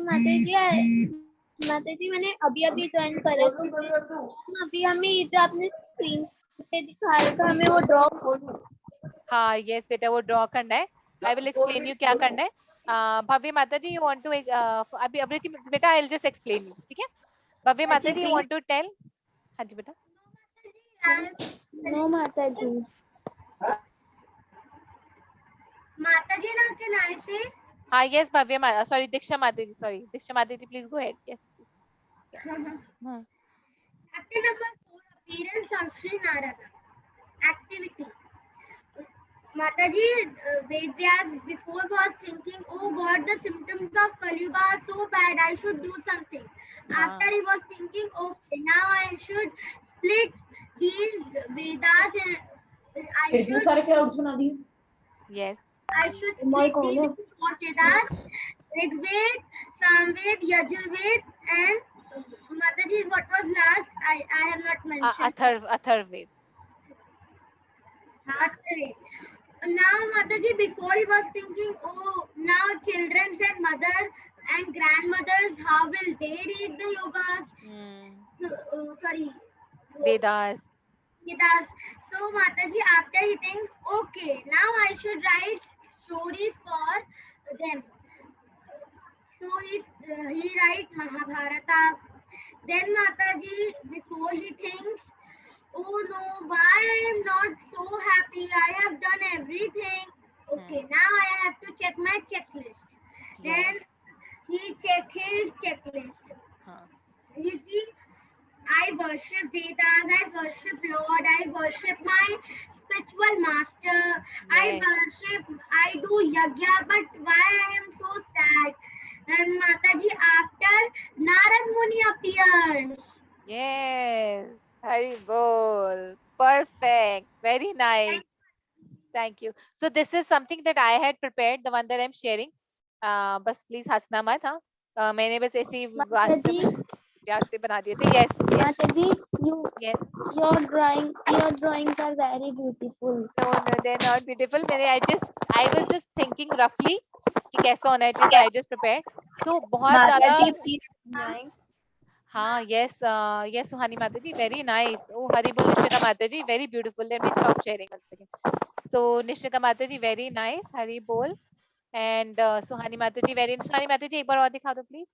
माता जी मैंने अभी join करा था। अभी हमें ये जो आपने स्क्रीन पे दिखा रहा था हमें वो ड्रॉ हाँ, yes बेटा, वो ड्रॉ करना है. I will explain you क्या करना है. भव्य माता जी, you want to अभी अभी बेटा, I'll just explain you. ठीक है? भव्य माता जी, you want to tell? हाँ जी बेटा. No, Mataji. Mataji, now can I say? हाँ, yes भव्य माता, sorry दीक्षा माता जी, sorry दीक्षा माता जी, please go ahead. Yes. Activity number 4, appearance of Sri Narada. Activity. Mataji, Vedyas before was thinking, oh God, the symptoms of Kali Yuga are so bad, I should do something. After he was thinking, okay, now I should split these Vedas and I should Yes. I should split these into 4 Vedas, Rigved, Samved, Yajurved, and Mataji, what was last? I have not mentioned. Atharved. Atharved. Now, Mataji, before he was thinking, oh, now children and mother and grandmothers, how will they read the yogas? Sorry. Vedas. Vedas. So, Mataji, after he thinks, okay, now I should write stories for them. So, he writes Mahabharata. Then, Mataji, before he thinks, oh no, why I am not so happy? I have done everything. Okay, now I have to check my checklist. Then he check his checklist. You see, I worship Vedas, I worship Lord, I worship my spiritual master, I do yagya, but why I am so sad? And Mataji, after Narad Muni appears. Yes. Hari bol. Perfect. Very nice. Thank you. So this is something that I had prepared, the one that I'm sharing. बस please हंसना मत. हाँ, मैंने बस ऐसे ही वास्ते बना दिए थे. Yes. Mataji, Yes. your drawings are very beautiful. No, they're not beautiful. I was just thinking roughly कि कैसा होना चाहिए, so I just prepared. So बहुत ज़्यादा. हाँ, yes, yes, Suhani Mataji, very nice. Oh, Haribol Nishika Mataji, very beautiful. Let me stop sharing 1 second. So, Nishika Mataji, very nice. Haribol. And Suhani Mata ji very, सुहानी माता जी एक बार और दिखा दो please.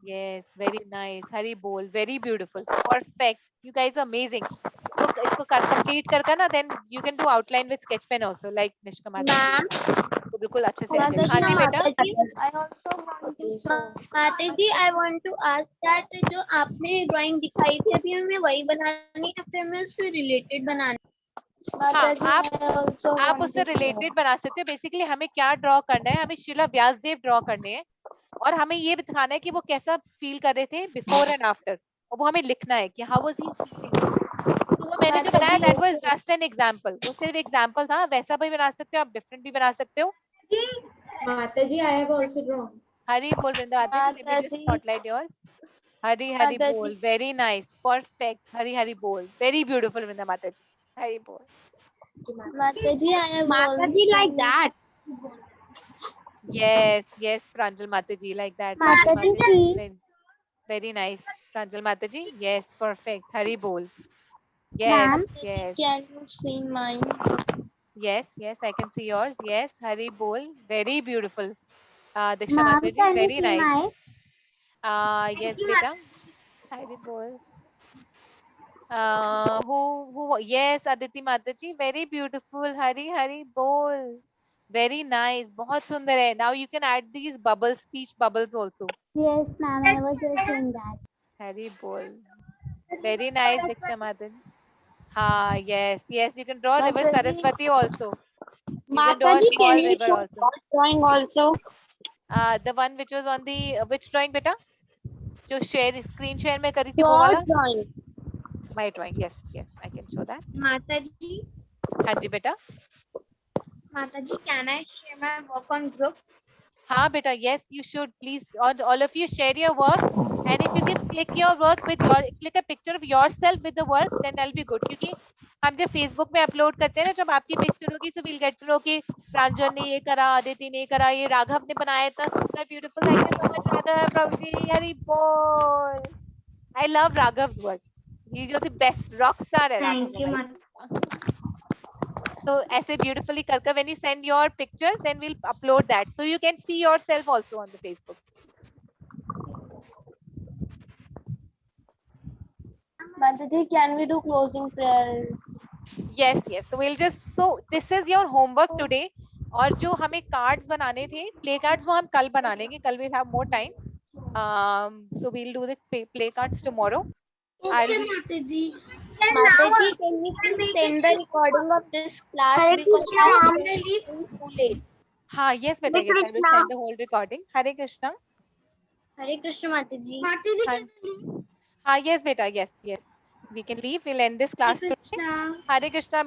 Yes, very nice. Hari bol, very beautiful, perfect. You guys are amazing. इसको complete करके ना, then you can do outline with sketch pen also, like Nishka माता जी. Ma'am तो बिल्कुल अच्छे से आएंगे. माता हाँ जी जी बेटा. I also want to show. Mata ji I want to ask that जो आपने ड्राइंग दिखाई थी अभी हमें वही बनानी है या फिर हमें उससे रिलेटेड बनानी हाँ, माता जी आप I also आप want उससे to show. रिलेटेड बना सकते हो. बेसिकली हमें क्या ड्रॉ करना है, हमें शिला व्यासदेव ड्रॉ करने हैं और हमें ये दिखाना है कि वो कैसा फील कर रहे थे बिफोर एंड आफ्टर, और वो हमें लिखना है कि हाउ वाज ही फीलिंग. तो वो मैंने जो माता बनाया ji that was just an example. वो सिर्फ एग्जांपल था. वैसा भी बना सकते हो आप, डिफरेंट भी बना सकते हो. माता जी I have also drawn. हरी बोल वृंदावती जी, let me माता just जी spotlight yours. हरी हरी माता बोल, जी very nice, perfect. Hari Hari बोल, very beautiful वृंदा माता जी. हरी बोल. माता जी I have माता जी like that Yes, yes, Pranjal Mataji, like that. माता Pranjal जी Mataji, very, very nice. Pranjal Mataji, yes, perfect. Hari bol. Yes, ma'am माता जी yes, can you see mine? yes, yes, I can see yours. Yes, Hari bol, very beautiful. Diksha ma'am Mataji, can you very see nice. My Yes, beta. Hari bol. Yes, Aditi Mataji, very beautiful. Hari Hari bol. Very nice. बहुत सुंदर है. Now you can add these bubbles, speech bubbles also. Yes ma'am I was just doing that Hari bol. Very nice, Diksha Madan. Ha, yes, yes. You can draw river Mata ji Saraswati also. You can Mata draw a ji small can you river show also. Drawing also The one which was on the which drawing beta? जो share screen share में करी थी वो your वाला? Drawing My drawing. Yes, yes. I can show that. माता जी हाँ जी बेटा. Mata ji can I share my work on group हाँ बेटा. Yes, you should please. All of you share your work. And if you can click your work with your click a picture of yourself with the work, then that'll be good. क्योंकि हम जब Facebook में upload करते हैं ना, जब आपकी picture होगी so we'll get to know कि प्रांजल ने ये करा, अदिति ने करा, ये राघव ने बनाया, इतना सुंदर beautiful. Thank you so much Raghav. Prabhu ji Hari bol. I love Raghav's work. He's just the best rock star है राघव थैंक यू हमारे माता पास. So ऐसे beautifully करके when you send your pictures, then we'll upload that so you can see yourself also on the Facebook. माता जी can we do closing prayer? Yes, yes. So we'll just this is your homework today. और जो हमें cards बनाने थे, play cards वो हम कल बना लेंगे. कल we'll have more time. So we'll do the play cards tomorrow. Okay, Mata ji. And Mata now ji can you I'll please make send the it. Recording of this class Hare because Krishna, I ma'am. Am too late हाँ, yes बेटा, Hare yes. I will Krishna. send the whole recording. Hare Krishna. हरे कृष्ण माता जी Mata ji, हाँ, can I leave? हाँ, yes बेटा, yes, yes. We can leave. We'll end this Hare class today. Krishna. Hare Krishna.